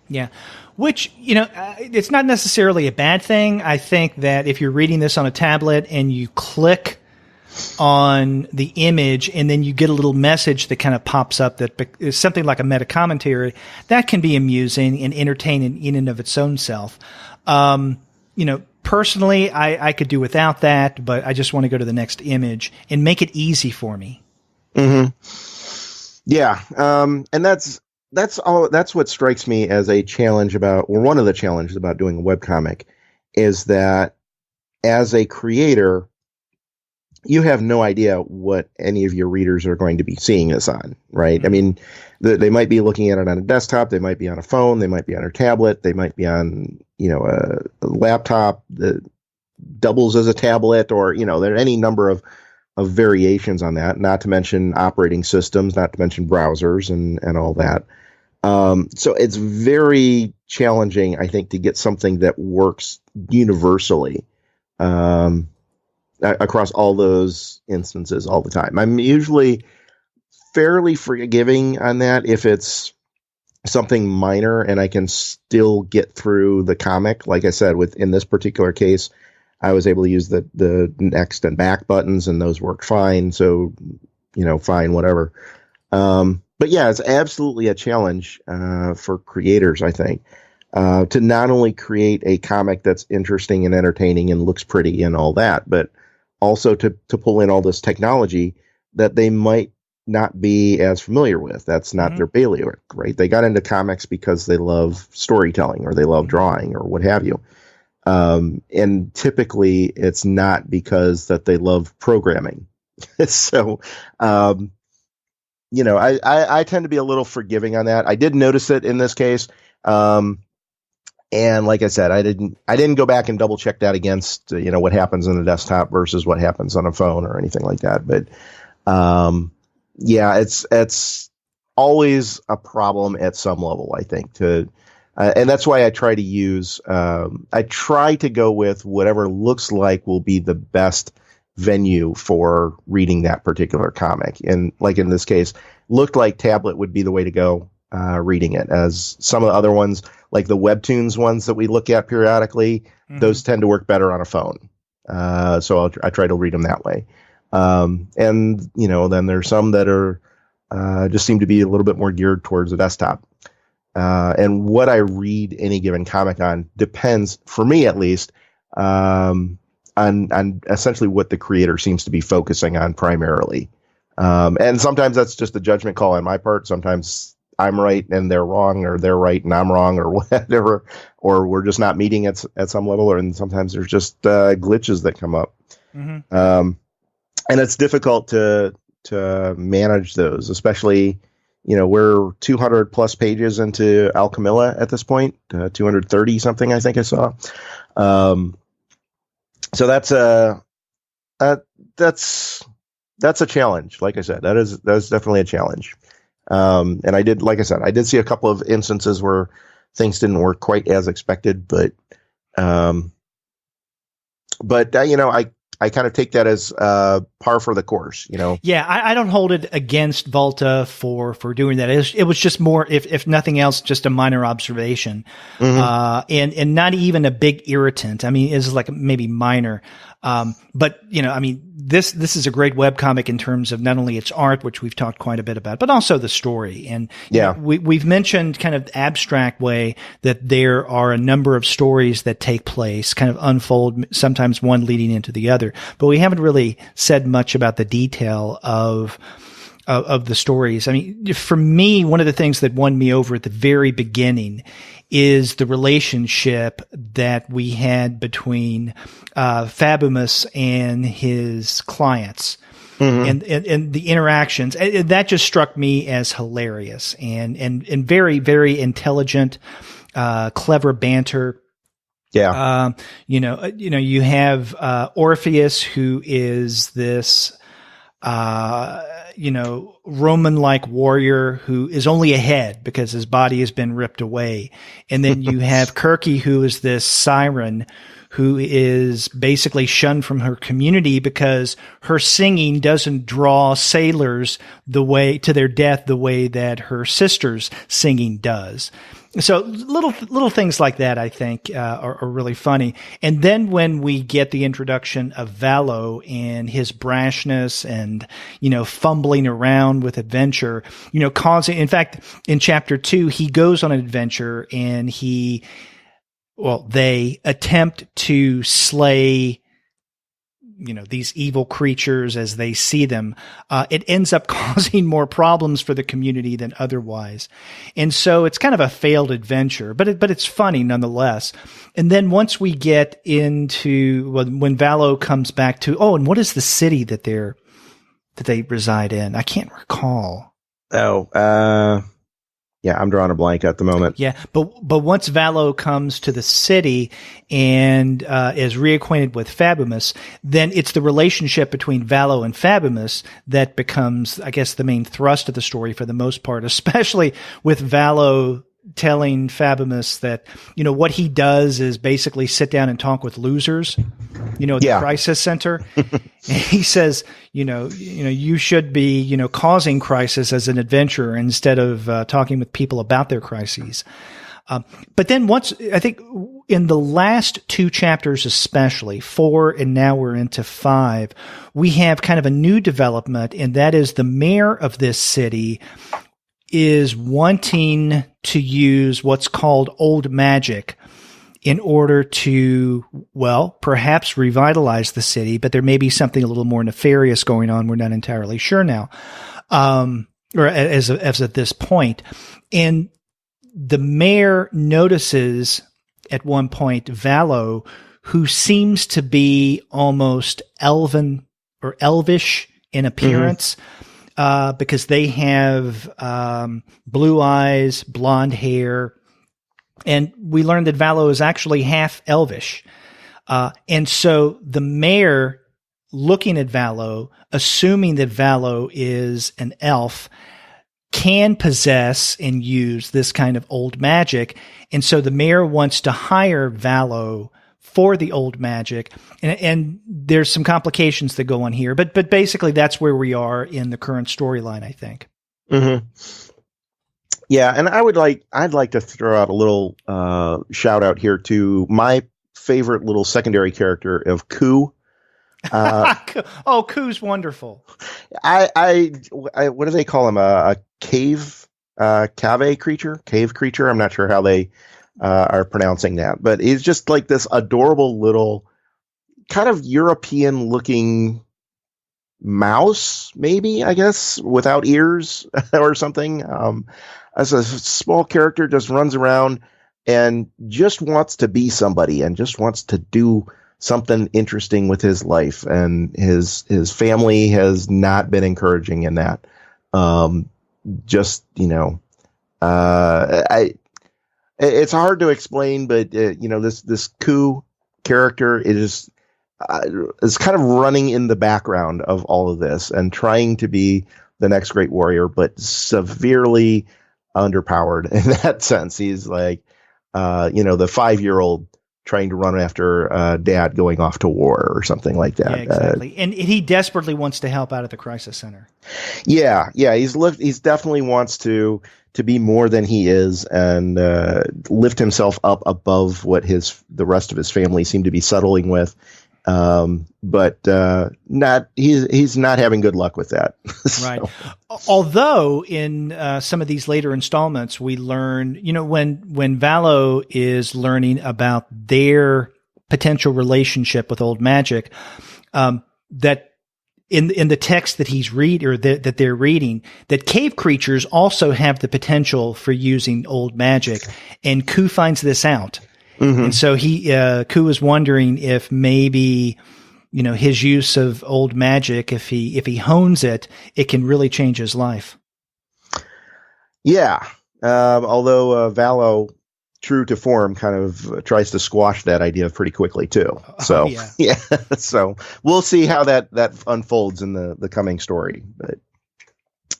Yeah. Which, it's not necessarily a bad thing. I think that if you're reading this on a tablet and you click on the image and then you get a little message that kind of pops up that is something like a meta commentary, that can be amusing and entertaining in and of its own self. Personally, I could do without that, but I just want to go to the next image and make it easy for me. Mm-hmm. Yeah. And that's what strikes me as a challenge one of the challenges about doing a webcomic is that as a creator, you have no idea what any of your readers are going to be seeing this on, right? Mm-hmm. They might be looking at it on a desktop, they might be on a phone, they might be on a tablet, they might be on, a laptop that doubles as a tablet, or, there are any number of variations on that, not to mention operating systems, not to mention browsers and all that. So it's very challenging, I think, to get something that works universally. across all those instances all the time. I'm usually fairly forgiving on that if it's something minor and I can still get through the comic. Like I said, in this particular case, I was able to use the next and back buttons, and those worked fine. So, fine, whatever. But yeah, it's absolutely a challenge for creators, I think, to not only create a comic that's interesting and entertaining and looks pretty and all that, but also to pull in all this technology that they might not be as familiar with. That's not their bailiwick, right? They got into comics because they love storytelling or they love drawing or what have you. And typically it's not because that they love programming. So, I tend to be a little forgiving on that. I did notice it in this case. And like I said, I didn't go back and double check that against, what happens on the desktop versus what happens on a phone or anything like that. But, yeah, it's always a problem at some level, I think, and that's why I try to use, I try to go with whatever looks like will be the best venue for reading that particular comic. And like in this case, looked like tablet would be the way to go, reading it, as some of the other ones, like the Webtoons ones that we look at periodically, those tend to work better on a phone. So I try to read them that way. And, then there's some that are, just seem to be a little bit more geared towards the desktop. And what I read any given comic on depends, for me at least, on essentially what the creator seems to be focusing on primarily. And sometimes that's just a judgment call on my part. Sometimes I'm right and they're wrong, or they're right and I'm wrong, or whatever, or we're just not meeting at some level. And sometimes there's just, glitches that come up. And it's difficult to manage those, especially, we're 200 plus pages into Alchemilla at this point, 230 something, I think I saw. So that's a challenge. Like I said, that's definitely a challenge. And like I said, I did see a couple of instances where things didn't work quite as expected, but I kind of take that as par for the course, Yeah, I don't hold it against Valta for doing that. It was just more, if nothing else, just a minor observation, and not even a big irritant. I mean, it's like maybe minor. But this is a great webcomic in terms of not only its art, which we've talked quite a bit about, but also the story. And we've mentioned kind of abstract way that there are a number of stories that take place, kind of unfold, sometimes one leading into the other, but we haven't really said much about the detail of the stories. I mean, for me, one of the things that won me over at the very beginning is the relationship that we had between Fabimus and his clients, and the interactions. And that just struck me as hilarious and very, very intelligent, clever banter. Yeah. You have Orpheus, who is this Roman-like warrior who is only a head because his body has been ripped away. And then you have Kirky, who is this siren who is basically shunned from her community because her singing doesn't draw sailors to their death the way that her sister's singing does. So little things like that, I think, are really funny. And then when we get the introduction of Valo and his brashness and, fumbling around with adventure, causing, in fact, in chapter 2, he goes on an adventure and they attempt to slay these evil creatures as they see them. It ends up causing more problems for the community than otherwise. And so it's kind of a failed adventure, but it's funny nonetheless. And then once we get into when Valo comes back to, and what is the city that they reside in? I can't recall. Yeah, I'm drawing a blank at the moment. Yeah, but once Valo comes to the city and is reacquainted with Fabimus, then it's the relationship between Valo and Fabimus that becomes, I guess, the main thrust of the story for the most part, especially with Valo telling Fabimus that, what he does is basically sit down and talk with losers, at the crisis center. And he says, you should be, causing crisis as an adventurer instead of talking with people about their crises. But then I think in the last 2 chapters, especially 4, and now we're into 5, we have kind of a new development, and that is the mayor of this city is wanting to use what's called old magic in order to, perhaps revitalize the city, but there may be something a little more nefarious going on. We're not entirely sure now, or as at this point. And the mayor notices at one point Valo, who seems to be almost elven or elvish in appearance, because they have blue eyes, blonde hair, and we learned that Valo is actually half elvish. And so the mayor, looking at Valo, assuming that Valo is an elf, can possess and use this kind of old magic. And so the mayor wants to hire Valo for the old magic. And there's some complications that go on here, but basically that's where we are in the current storyline, I think. Mm-hmm. Yeah. And I'd like to throw out a little, shout out here to my favorite little secondary character of Koo. Koo's wonderful. I what do they call him? A cave creature. I'm not sure how they are pronouncing that, but he's just like this adorable little kind of European looking mouse, maybe, I guess, without ears or something. As a small character, just runs around and just wants to be somebody and just wants to do something interesting with his life, and his family has not been encouraging in that. It's hard to explain, but this Koo character is kind of running in the background of all of this and trying to be the next great warrior, but severely underpowered in that sense. He's like, the 5-year-old trying to run after dad going off to war or something like that. Yeah, exactly. And he desperately wants to help out at the crisis center. Yeah. He's definitely wants to be more than he is and lift himself up above what the rest of his family seem to be settling with. But he's not having good luck with that. Right. Although in some of these later installments, we learn, when Valo is learning about their potential relationship with old magic, that in the text that he's that they're reading, that cave creatures also have the potential for using old magic, and Koo finds this out. Mm-hmm. And so Koo is wondering if maybe, his use of old magic, if he hones it, it can really change his life. Yeah. Although Valo, true to form, kind of tries to squash that idea pretty quickly too. So yeah. So we'll see how that unfolds in the coming story. But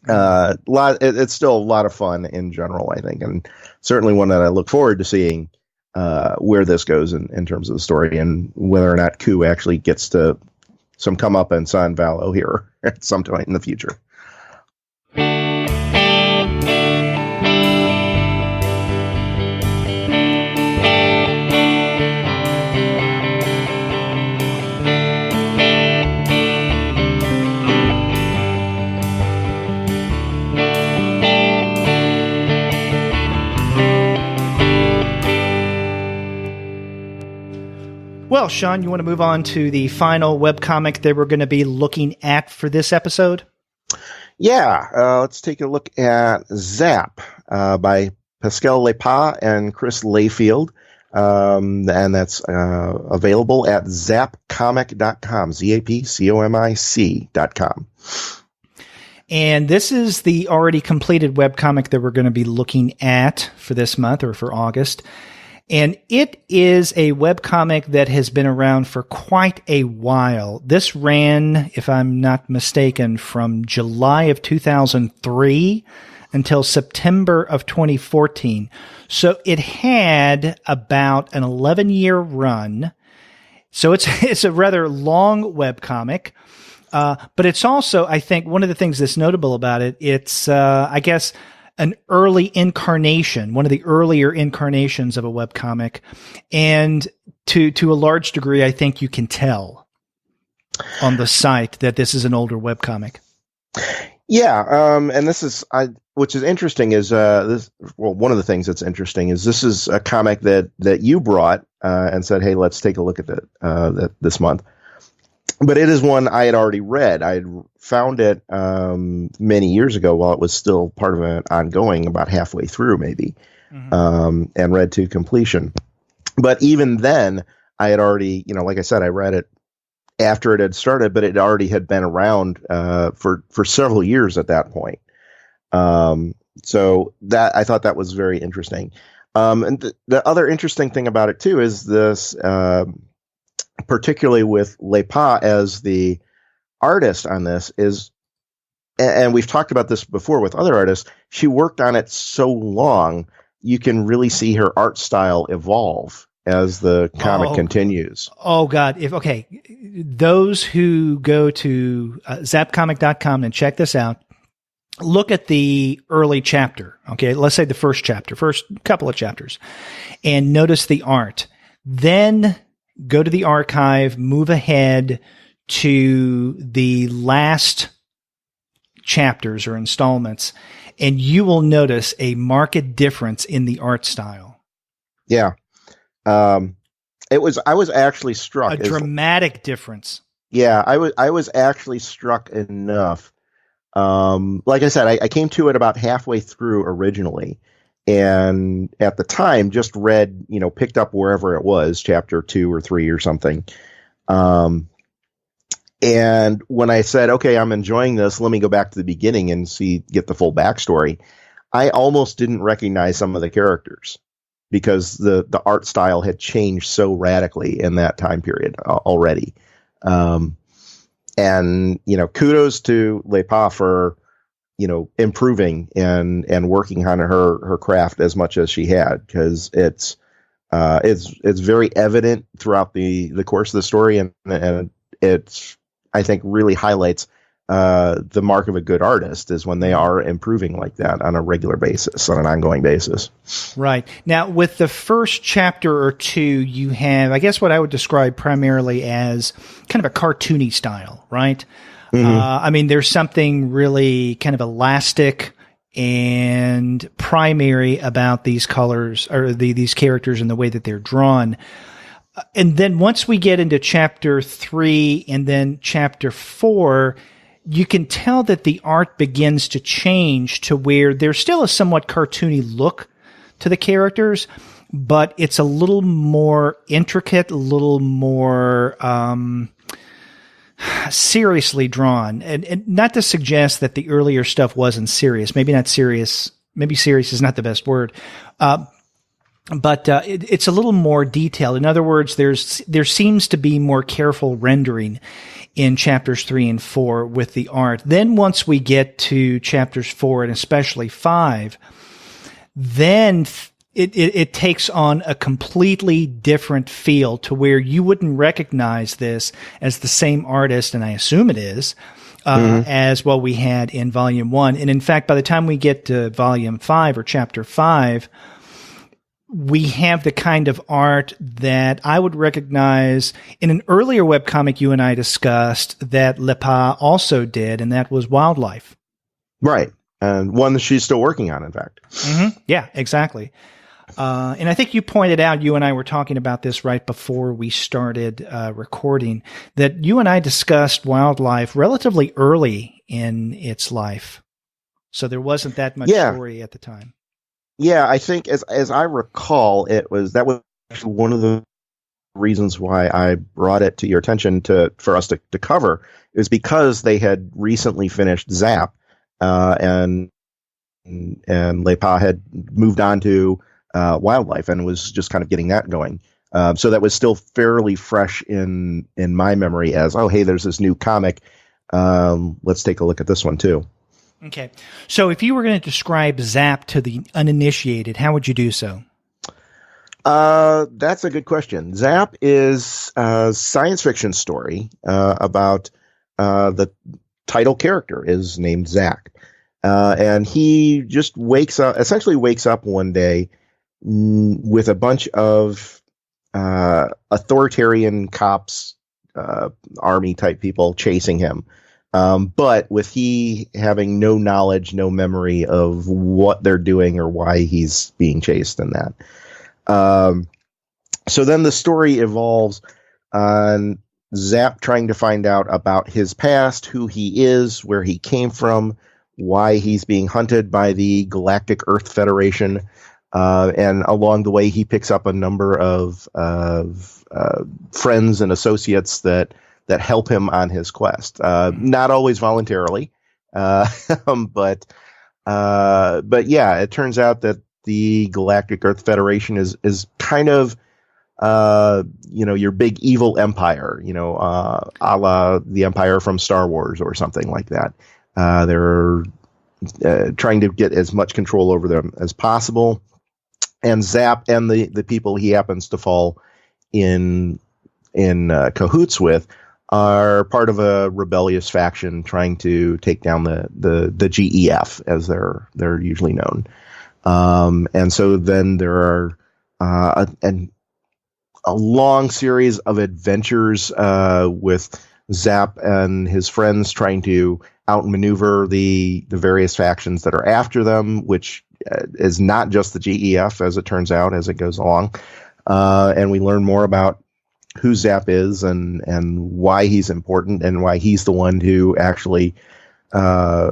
it's still a lot of fun in general, I think, and certainly one that I look forward to seeing where this goes in terms of the story, and whether or not Koo actually gets to some comeuppance on Valo here at some point in the future. Well, Sean, you want to move on to the final webcomic that we're going to be looking at for this episode? Yeah, let's take a look at Zap by Pascal Lepas and Chris Layfield. And that's available at zapcomic.com, zapcomic.com. And this is the already completed webcomic that we're going to be looking at for this month or for August. And it is a webcomic that has been around for quite a while. This ran, if I'm not mistaken, from July of 2003 until September of 2014. So it had about an 11-year run. So it's a rather long webcomic. But it's also, I think, one of the things that's notable about it, it's, I guess, an early incarnation, one of the earlier incarnations of a webcomic. And to a large degree, I think you can tell on the site that this is an older webcomic. Yeah. And this is, which is interesting is, one of the things that's interesting is this is a comic that you brought, and said, hey, let's take a look at that this month. But it is one I had already read. I had found it many years ago while it was still part of an ongoing, about halfway through maybe, and read to completion. But even then, I had already, like I said, I read it after it had started, but it already had been around for several years at that point. So that I thought that was very interesting. And the other interesting thing about it too is this. Particularly with Lepa as the artist on this is, and we've talked about this before with other artists, she worked on it so long, you can really see her art style evolve as the comic continues. Oh God. Those who go to zapcomic.com and check this out, look at the early chapter. Okay. Let's say the first couple of chapters, and notice the art. Then go to the archive, move ahead to the last chapters or installments, and you will notice a marked difference in the art style. Yeah. I was actually struck. A dramatic difference. Yeah, I was actually struck enough. Like I said, I came to it about halfway through originally. And at the time, just read, picked up wherever it was, chapter 2 or 3 or something. And when I said, okay, I'm enjoying this, let me go back to the beginning and get the full backstory, I almost didn't recognize some of the characters because the art style had changed so radically in that time period already. And, kudos to Lepa for, improving and working on her craft as much as she had, because it's very evident throughout the course of the story, and it's, I think, really highlights the mark of a good artist is when they are improving like that on a regular basis, on an ongoing basis. Right. Now, with the first chapter or two, you have, I guess, what I would describe primarily as kind of a cartoony style, right? Mm-hmm. There's something really kind of elastic and primary about these colors or these characters and the way that they're drawn. And then once we get into chapter 3 and then chapter 4, you can tell that the art begins to change to where there's still a somewhat cartoony look to the characters, but it's a little more intricate, a little more seriously drawn. And not to suggest that the earlier stuff wasn't serious. Maybe not serious. Maybe serious is not the best word. But it's a little more detailed. In other words, there seems to be more careful rendering in chapters 3 and 4 with the art. Then once we get to chapters 4 and especially 5, then it takes on a completely different feel to where you wouldn't recognize this as the same artist, and I assume it is, as what we had in volume 1. And in fact, by the time we get to volume 5 or chapter 5, we have the kind of art that I would recognize in an earlier webcomic you and I discussed that Lepa also did, and that was Wildlife. Right. And one that she's still working on, in fact. Mm-hmm. Yeah, exactly. And I think you pointed out, you and I were talking about this right before we started recording, that you and I discussed Wildlife relatively early in its life. So there wasn't that much story at the time. Yeah, I think as I recall, that was actually one of the reasons why I brought it to your attention for us to cover, is because they had recently finished Zap, and Lepa had moved on to Wildlife and was just kind of getting that going. So that was still fairly fresh in my memory as, oh, hey, there's this new comic. Let's take a look at this one too. Okay. So if you were going to describe Zap to the uninitiated, how would you do so? That's a good question. Zap is a science fiction story about the title character is named Zach. And he just essentially wakes up one day with a bunch of authoritarian cops, army type people chasing him. But with he having no knowledge, no memory of what they're doing or why he's being chased in that. So then the story evolves on Zap trying to find out about his past, who he is, where he came from, why he's being hunted by the Galactic Earth Federation. And along the way, he picks up a number of friends and associates that help him on his quest. Not always voluntarily, but yeah, it turns out that the Galactic Earth Federation is kind of your big evil empire, a la the Empire from Star Wars or something like that. They're trying to get as much control over them as possible. And Zap and the people he happens to fall in cahoots with are part of a rebellious faction trying to take down the GEF, as they're usually known. And so then there are a long series of adventures with Zap and his friends trying to outmaneuver the various factions that are after them, which is not just the GEF, as it turns out, as it goes along. And we learn more about who Zap is and why he's important and why he's the one who actually, I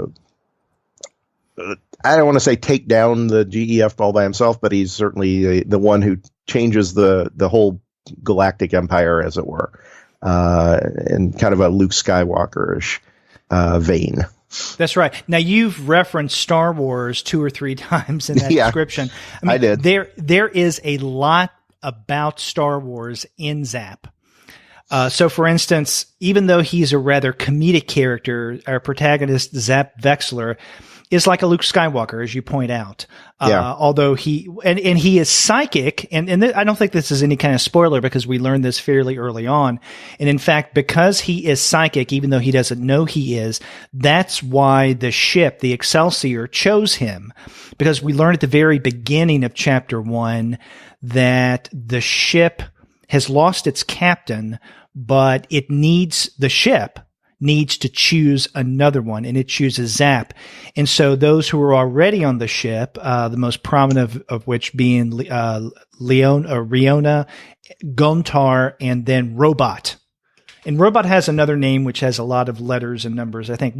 don't want to say take down the GEF all by himself, but he's certainly the one who changes the whole galactic empire, as it were, in kind of a Luke Skywalker-ish vein. That's right. Now, you've referenced Star Wars 2 or 3 times in that description. I did. There is a lot about Star Wars in Zap. So, for instance, even though he's a rather comedic character, our protagonist, Zap Vexler, is like a Luke Skywalker, as you point out. Although he is psychic, and I don't think this is any kind of spoiler because we learned this fairly early on. And in fact, because he is psychic, even though he doesn't know he is, that's why the ship, the Excelsior, chose him. Because we learn at the very beginning of Chapter 1 that the ship has lost its captain, but the ship needs to choose another one, and it chooses Zap. And so those who are already on the ship, the most prominent of which being Riona, Guntar, and then Robot. And Robot has another name which has a lot of letters and numbers. I think,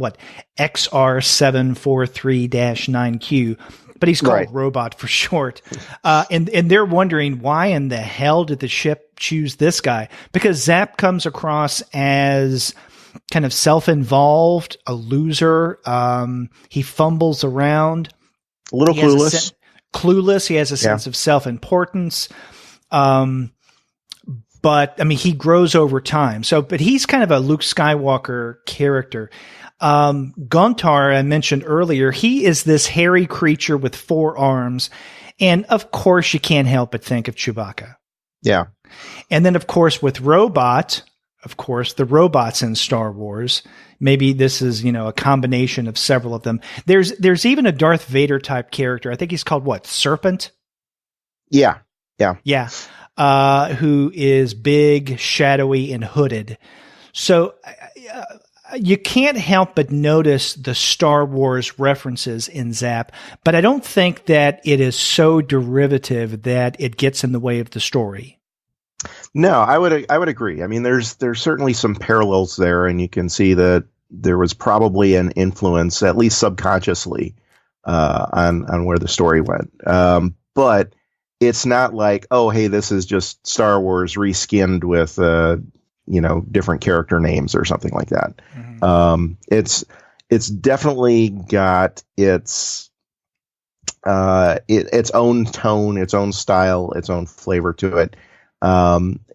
XR743-9Q. But he's called Robot for short. And they're wondering, why in the hell did the ship choose this guy? Because Zap comes across as kind of self-involved, a loser. He fumbles around. A little clueless. Clueless. He has a sense of self-importance. But I mean, he grows over time. But he's kind of a Luke Skywalker character. Guntar, I mentioned earlier, he is this hairy creature with 4 arms. And of course, you can't help but think of Chewbacca. Yeah. And then, of course, with Robot, the robots in Star Wars. Maybe this is, a combination of several of them. There's even a Darth Vader type character. I think he's called Serpent? Yeah. Who is big, shadowy, and hooded. So you can't help but notice the Star Wars references in Zap, but I don't think that it is so derivative that it gets in the way of the story. No, I would agree. I mean, there's certainly some parallels there, and you can see that there was probably an influence, at least subconsciously, on where the story went. But it's not like, oh, hey, this is just Star Wars reskinned with different character names or something like that. Mm-hmm. It's definitely got its own tone, its own style, its own flavor to it.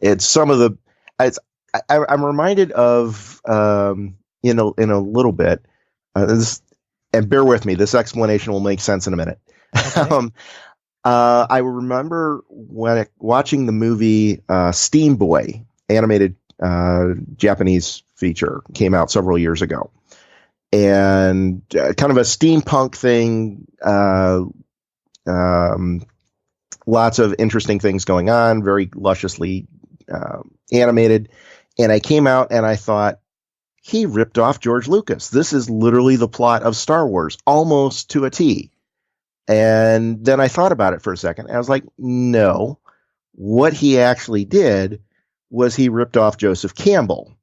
It's some of the. I'm reminded of in a little bit. This and bear with me, this explanation will make sense in a minute. Okay. I remember when watching the movie Steam Boy, animated Japanese feature, came out several years ago. And kind of a steampunk thing, lots of interesting things going on, very lusciously animated. And I came out and I thought, he ripped off George Lucas. This is literally the plot of Star Wars, almost to a T. And then I thought about it for a second. And I was like, no, what he actually did was he ripped off Joseph Campbell.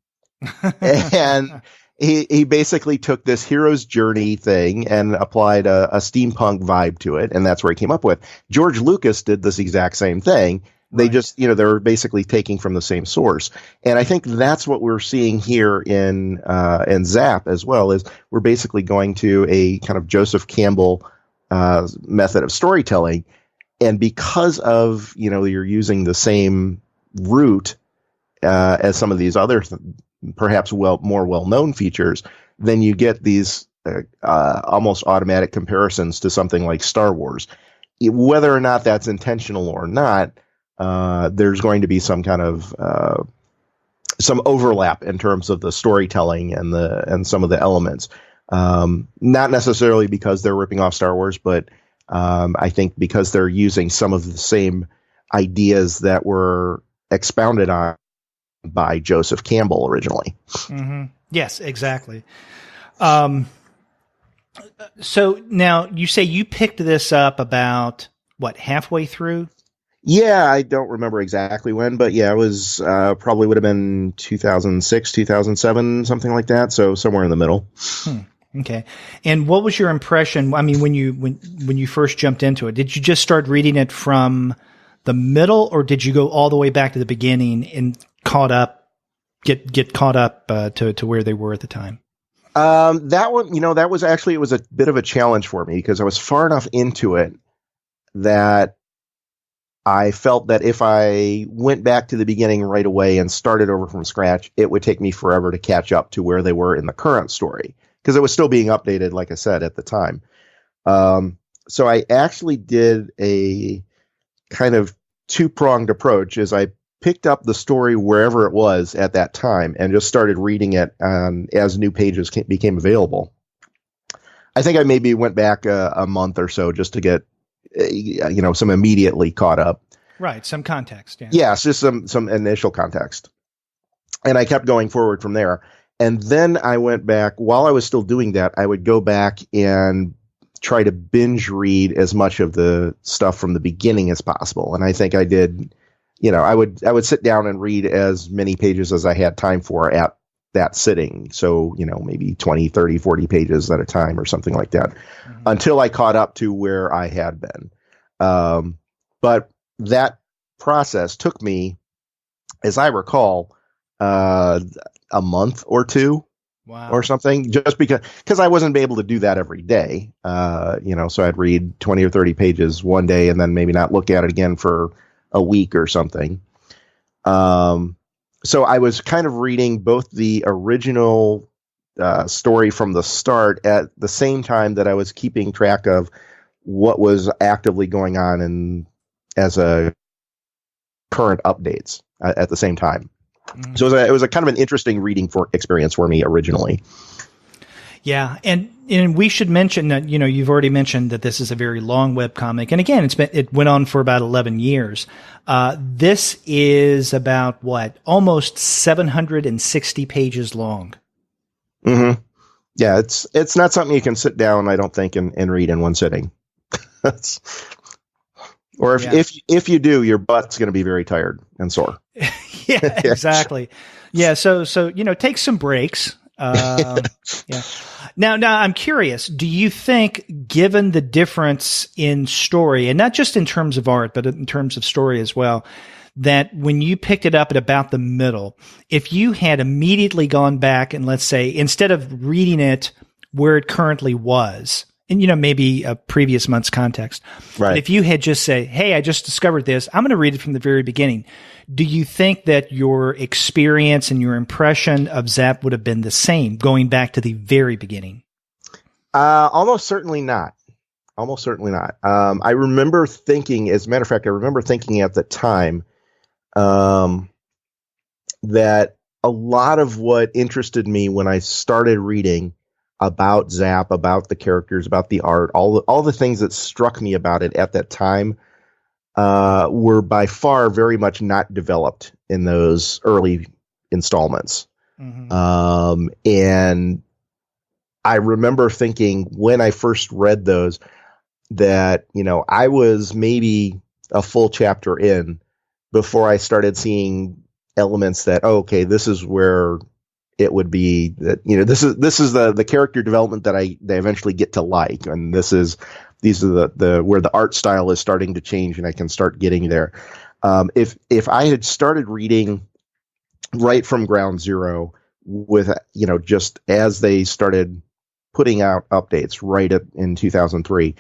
And he basically took this hero's journey thing and applied a steampunk vibe to it. And that's where he came up with. George Lucas did this exact same thing. They just, they were basically taking from the same source. And I think that's what we're seeing here in Zap as well, is we're basically going to a kind of Joseph Campbell method of storytelling. And because of, you're using the same route as some of these other perhaps more well-known features, then you get these almost automatic comparisons to something like Star Wars. Whether or not that's intentional or not, there's going to be some kind of some overlap in terms of the storytelling and some of the elements. Not necessarily because they're ripping off Star Wars, but I think because they're using some of the same ideas that were expounded on by Joseph Campbell originally. Mm-hmm. Yes, exactly. So now you say you picked this up about halfway through? Yeah, I don't remember exactly when, but yeah, it was probably would have been 2006, 2007, something like that. So somewhere in the middle. Okay. And what was your impression? I mean, when you first jumped into it, did you just start reading it from the middle, or did you go all the way back to the beginning and get caught up to where they were at the time? That one, that was actually, it was a bit of a challenge for me because I was far enough into it that I felt that if I went back to the beginning right away and started over from scratch, it would take me forever to catch up to where they were in the current story, because it was still being updated, like I said, at the time. So I actually did a kind of two-pronged approach, as I picked up the story wherever it was at that time and just started reading it as new pages became available. I think I maybe went back a month or so just to get some immediately caught up. Right. Some context. Yeah. Yeah. It's just some initial context. And I kept going forward from there. And then I went back while I was still doing that. I would go back and try to binge read as much of the stuff from the beginning as possible. And I think I did, I would sit down and read as many pages as I had time for at that sitting. So, maybe 20, 30, 40 pages at a time or something like that, until I caught up to where I had been. But that process took me, as I recall, a month or two. Wow. Or something, just because I wasn't able to do that every day. So I'd read 20 or 30 pages one day and then maybe not look at it again for a week or something. So I was kind of reading both the original story from the start at the same time that I was keeping track of what was actively going on as a current updates at the same time. Mm-hmm. So it was a kind of an interesting reading experience for me originally. Yeah, and we should mention that you've already mentioned that this is a very long webcomic, and again, it went on for about 11 years. This is about almost 760 pages long. Mm-hmm. Yeah, it's not something you can sit down, I don't think, and read in one sitting. Or if you do, your butt's going to be very tired and sore. Yeah, exactly. Yeah, so take some breaks. Yeah. Now I'm curious, do you think, given the difference in story, and not just in terms of art, but in terms of story as well, that when you picked it up at about the middle, if you had immediately gone back and, let's say, instead of reading it where it currently was, and maybe a previous month's context, right? If you had just say, hey, I just discovered this, I'm going to read it from the very beginning. Do you think that your experience and your impression of Zap would have been the same going back to the very beginning? Almost certainly not. Almost certainly not. I remember thinking, as a matter of fact, I remember thinking at the time that a lot of what interested me when I started reading about Zap, about the characters, about the art, all the things that struck me about it at that time were by far very much not developed in those early installments. Mm-hmm. And I remember thinking when I first read those that, I was maybe a full chapter in before I started seeing elements that, okay, this is where it would be that, this is the character development that they eventually get to like. And these are the where the art style is starting to change and I can start getting there. If I had started reading right from ground zero with, just as they started putting out updates in 2003,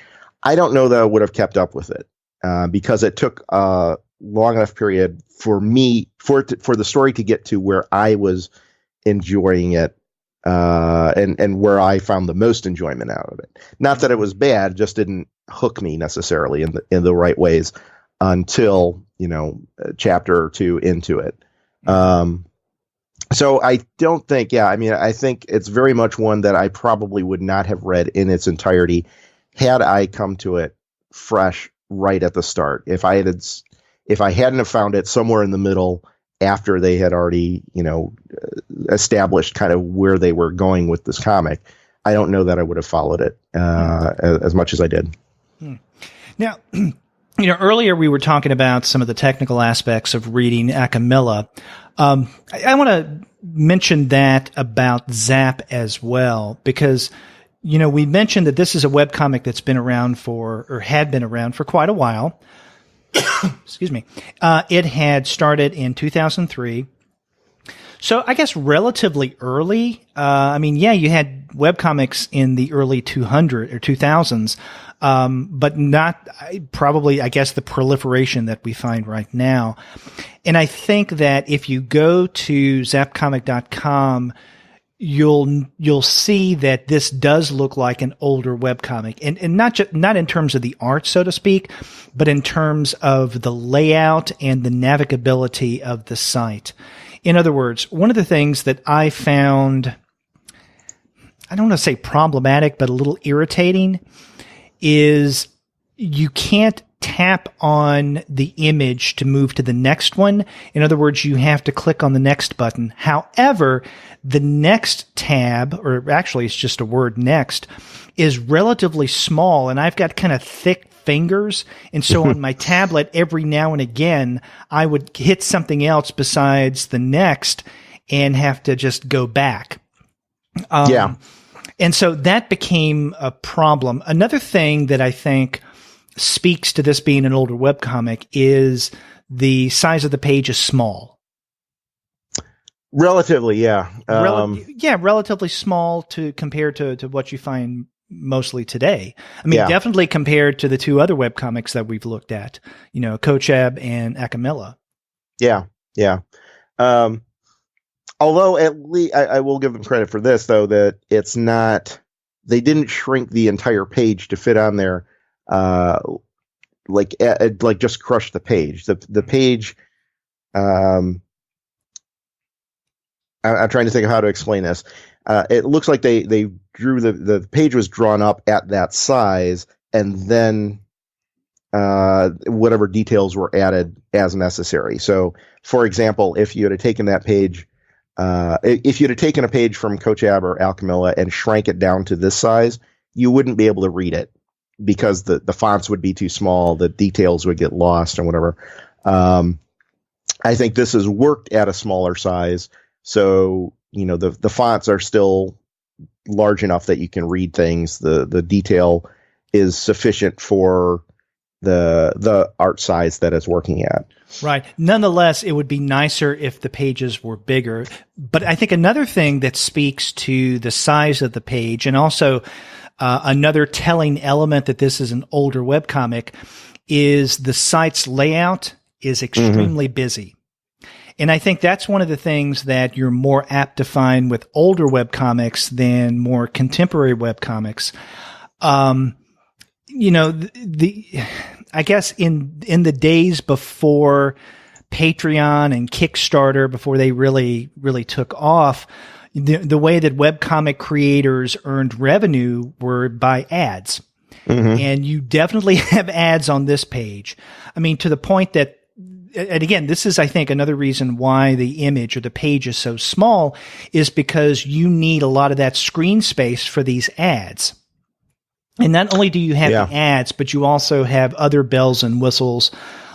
I don't know that I would have kept up with it because it took a long enough period for me for the story to get to where I was enjoying it and where I found the most enjoyment out of it. Not that it was bad, just didn't hook me necessarily in the right ways until a chapter or two into it. So I don't think, I think it's very much one that I probably would not have read in its entirety had I come to it fresh right at the start. If I hadn't have found it somewhere in the middle after they had already, established kind of where they were going with this comic, I don't know that I would have followed it as much as I did. Now, earlier we were talking about some of the technical aspects of reading Alchemilla. I want to mention that about Zap as well, because, we mentioned that this is a webcomic that's been around had been around for quite a while. Excuse me. It had started in 2003. So I guess relatively early. You had webcomics in the early 2000s, but not probably, I guess, the proliferation that we find right now. And I think that if you go to zapcomic.com, you'll see that this does look like an older webcomic, and not in terms of the art, so to speak, but in terms of the layout and the navigability of the site. In other words, one of the things that I found, I don't want to say problematic, but a little irritating, is you can't tap on the image to move to the next one. In other words, you have to click on the next button. However, the next tab, or actually it's just a word next, is relatively small, and I've got kind of thick fingers. And so on my tablet, every now and again, I would hit something else besides the next and have to just go back. And so that became a problem. Another thing that I think speaks to this being an older webcomic is the size of the page is small. Relatively, yeah. Relatively small compared to what you find mostly today. Definitely compared to the two other webcomics that we've looked at, Kochab and Alchemilla. Yeah. Although at least I will give them credit for this, though, that it's not, they didn't shrink the entire page to fit on there. Like just crush the page. The page. I'm trying to think of how to explain this. It looks like they drew the page was drawn up at that size, and then whatever details were added as necessary. So, for example, if you had taken that page, if you had taken a page from Kochab or Alchemilla and shrank it down to this size, you wouldn't be able to read it, because the fonts would be too small, the details would get lost or whatever. I think this is worked at a smaller size, so the fonts are still large enough that you can read things. The detail is sufficient for the art size that it's working at. Right. Nonetheless, it would be nicer if the pages were bigger. But I think another thing that speaks to the size of the page, and also another telling element that this is an older webcomic, is the site's layout is extremely busy. And I think that's one of the things that you're more apt to find with older webcomics than more contemporary webcomics. I guess in the days before Patreon and Kickstarter, before they really took off, the way that webcomic creators earned revenue were by ads. Mm-hmm. And you definitely have ads on this page. I mean, to the point that, and again, this is, I think, another reason why the image or the page is so small, is because you need a lot of that screen space for these ads. And not only do you have the ads, but you also have other bells and whistles,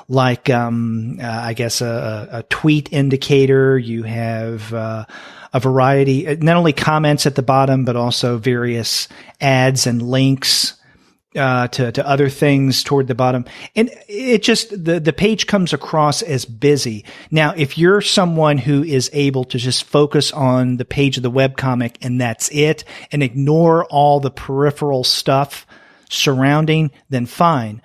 like, I guess a tweet indicator. You have, a variety, not only comments at the bottom, but also various ads and links, to other things toward the bottom. And it just, the page comes across as busy. Now, if you're someone who is able to just focus on the page of the webcomic and that's it, and ignore all the peripheral stuff surrounding, then fine.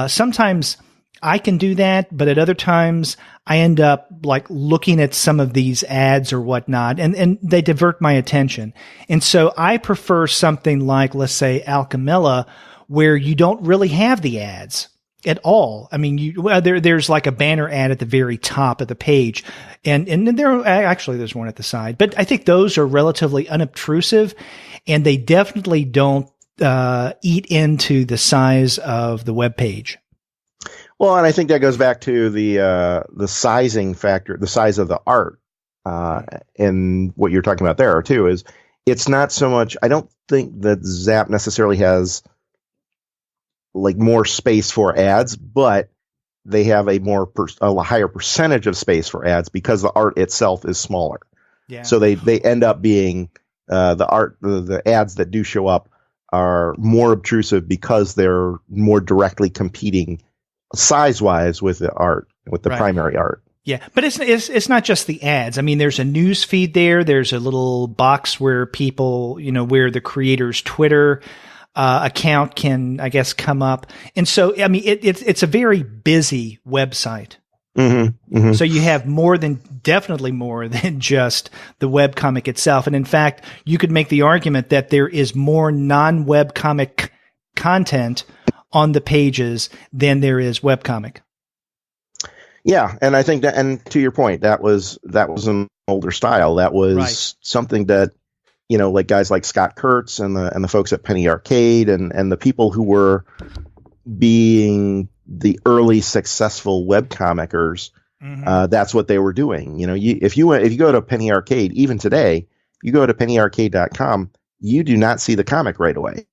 Sometimes I can do that, but at other times I end up like looking at some of these ads or whatnot, and they divert my attention. And so I prefer something like, let's say, Alchemilla, where you don't really have the ads at all. I mean, there's like a banner ad at the very top of the page, and there's one at the side, but I think those are relatively unobtrusive, and they definitely don't eat into the size of the web page. Well, and I think that goes back to the sizing factor, the size of the art, and what you're talking about there too. Is it's not so much. I don't think that Zap necessarily has like more space for ads, but they have a higher percentage of space for ads because the art itself is smaller. Yeah. So they end up being the ads that do show up are more obtrusive because they're more directly competing size-wise with the art, with the primary art. Yeah, but it's not just the ads. I mean, there's a news feed there. There's a little box where people, where the creator's Twitter account can, I guess, come up. And so, I mean, it's a very busy website. Mm-hmm, mm-hmm. So you have definitely more than just the webcomic itself. And in fact, you could make the argument that there is more non-webcomic content on the pages than there is webcomic. Yeah, and I think that, and to your point, that was an older style. That was something that, like guys like Scott Kurtz and the folks at Penny Arcade and the people who were being the early successful webcomicers, that's what they were doing. If you go to Penny Arcade, even today, you go to pennyarcade.com, you do not see the comic right away.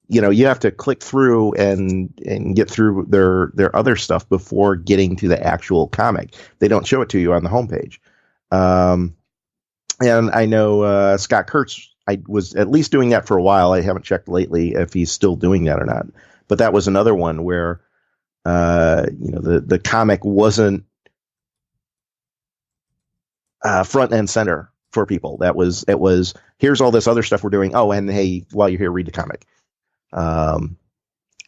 You have to click through and get through their other stuff before getting to the actual comic. They don't show it to you on the homepage. And I know Scott Kurtz, I was at least doing that for a while. I haven't checked lately if he's still doing that or not. But that was another one where, the comic wasn't front and center for people. It was here's all this other stuff we're doing. Oh, and hey, while you're here, read the comic. And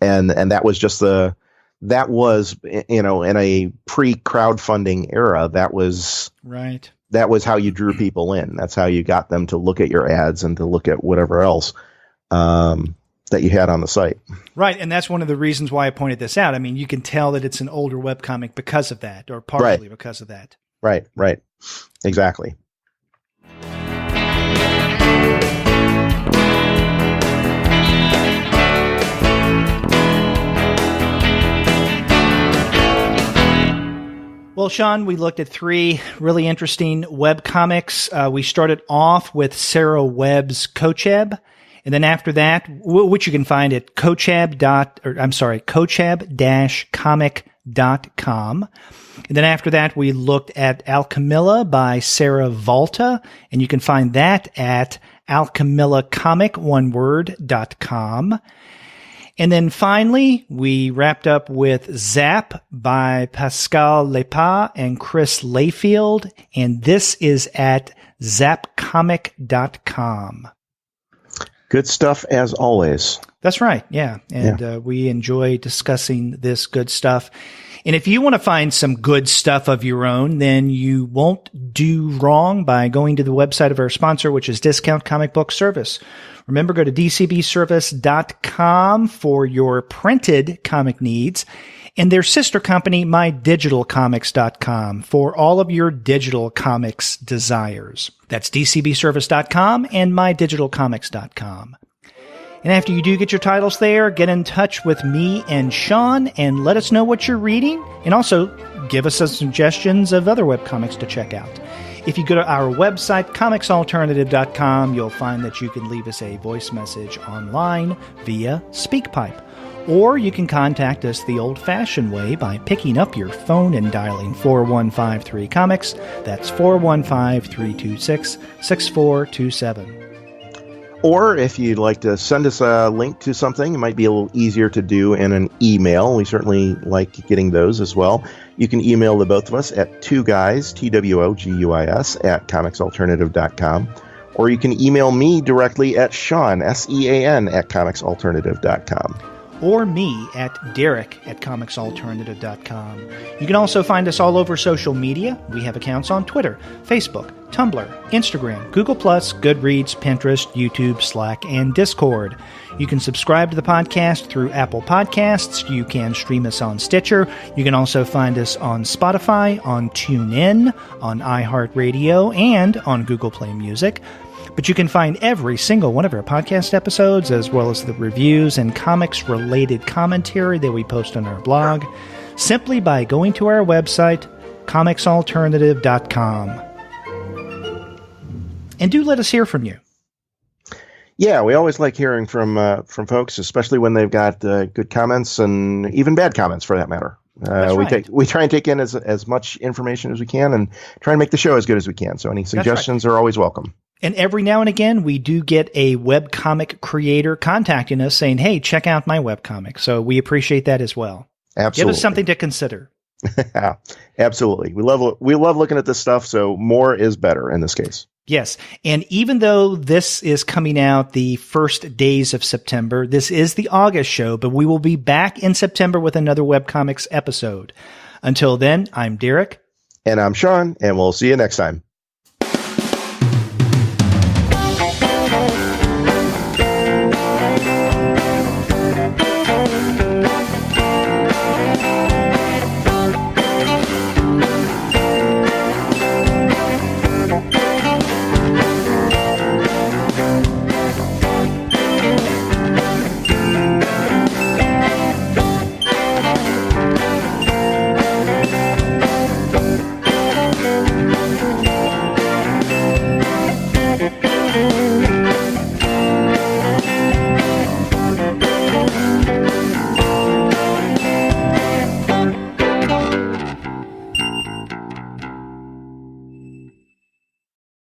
that was just in a pre-crowdfunding era, that was right. That was how you drew people in. That's how you got them to look at your ads and to look at whatever else that you had on the site. Right. And that's one of the reasons why I pointed this out. I mean, you can tell that it's an older webcomic because of that, or partly because of that. Right. Exactly. Well, Sean, we looked at 3 really interesting webcomics. We started off with Sara Webb's Kochab. And then after that, which you can find at kochab-comic.com. And then after that, we looked at Alchemilla by Sara Valta. And you can find that at alchemillacomic.com. And then finally, we wrapped up with Zap by Pascal Lepas and Chris Layfield. And this is at zapcomic.com. Good stuff as always. That's right. Yeah. And we enjoy discussing this good stuff. And if you want to find some good stuff of your own, then you won't do wrong by going to the website of our sponsor, which is Discount Comic Book Service. Remember, go to dcbservice.com for your printed comic needs, and their sister company, mydigitalcomics.com, for all of your digital comics desires. That's dcbservice.com and mydigitalcomics.com. And after you do get your titles there, get in touch with me and Sean and let us know what you're reading, and also give us some suggestions of other webcomics to check out. If you go to our website, comicsalternative.com, you'll find that you can leave us a voice message online via SpeakPipe. Or you can contact us the old-fashioned way by picking up your phone and dialing 4153-COMICS. That's 415-326-6427. Or if you'd like to send us a link to something, it might be a little easier to do in an email. We certainly like getting those as well. You can email the both of us at twoguys, TWOGUIS, at comicsalternative.com. Or you can email me directly at Sean, SEAN, at comicsalternative.com. Or me at Derek at comicsalternative.com. You can also find us all over social media. We have accounts on Twitter, Facebook, Tumblr, Instagram, Google+, Goodreads, Pinterest, YouTube, Slack, and Discord. You can subscribe to the podcast through Apple Podcasts. You can stream us on Stitcher. You can also find us on Spotify, on TuneIn, on iHeartRadio, and on Google Play Music. But you can find every single one of our podcast episodes, as well as the reviews and comics-related commentary that we post on our blog, simply by going to our website, comicsalternative.com. And do let us hear from you. Yeah, we always like hearing from folks, especially when they've got good comments and even bad comments, for that matter. We try and take in as much information as we can and try and make the show as good as we can. So any suggestions are always welcome. And every now and again, we do get a webcomic creator contacting us saying, hey, check out my webcomic. So we appreciate that as well. Absolutely. Give us something to consider. Absolutely. We love looking at this stuff, so more is better in this case. Yes. And even though this is coming out the first days of September, this is the August show, but we will be back in September with another webcomics episode. Until then, I'm Derek. And I'm Sean, and we'll see you next time.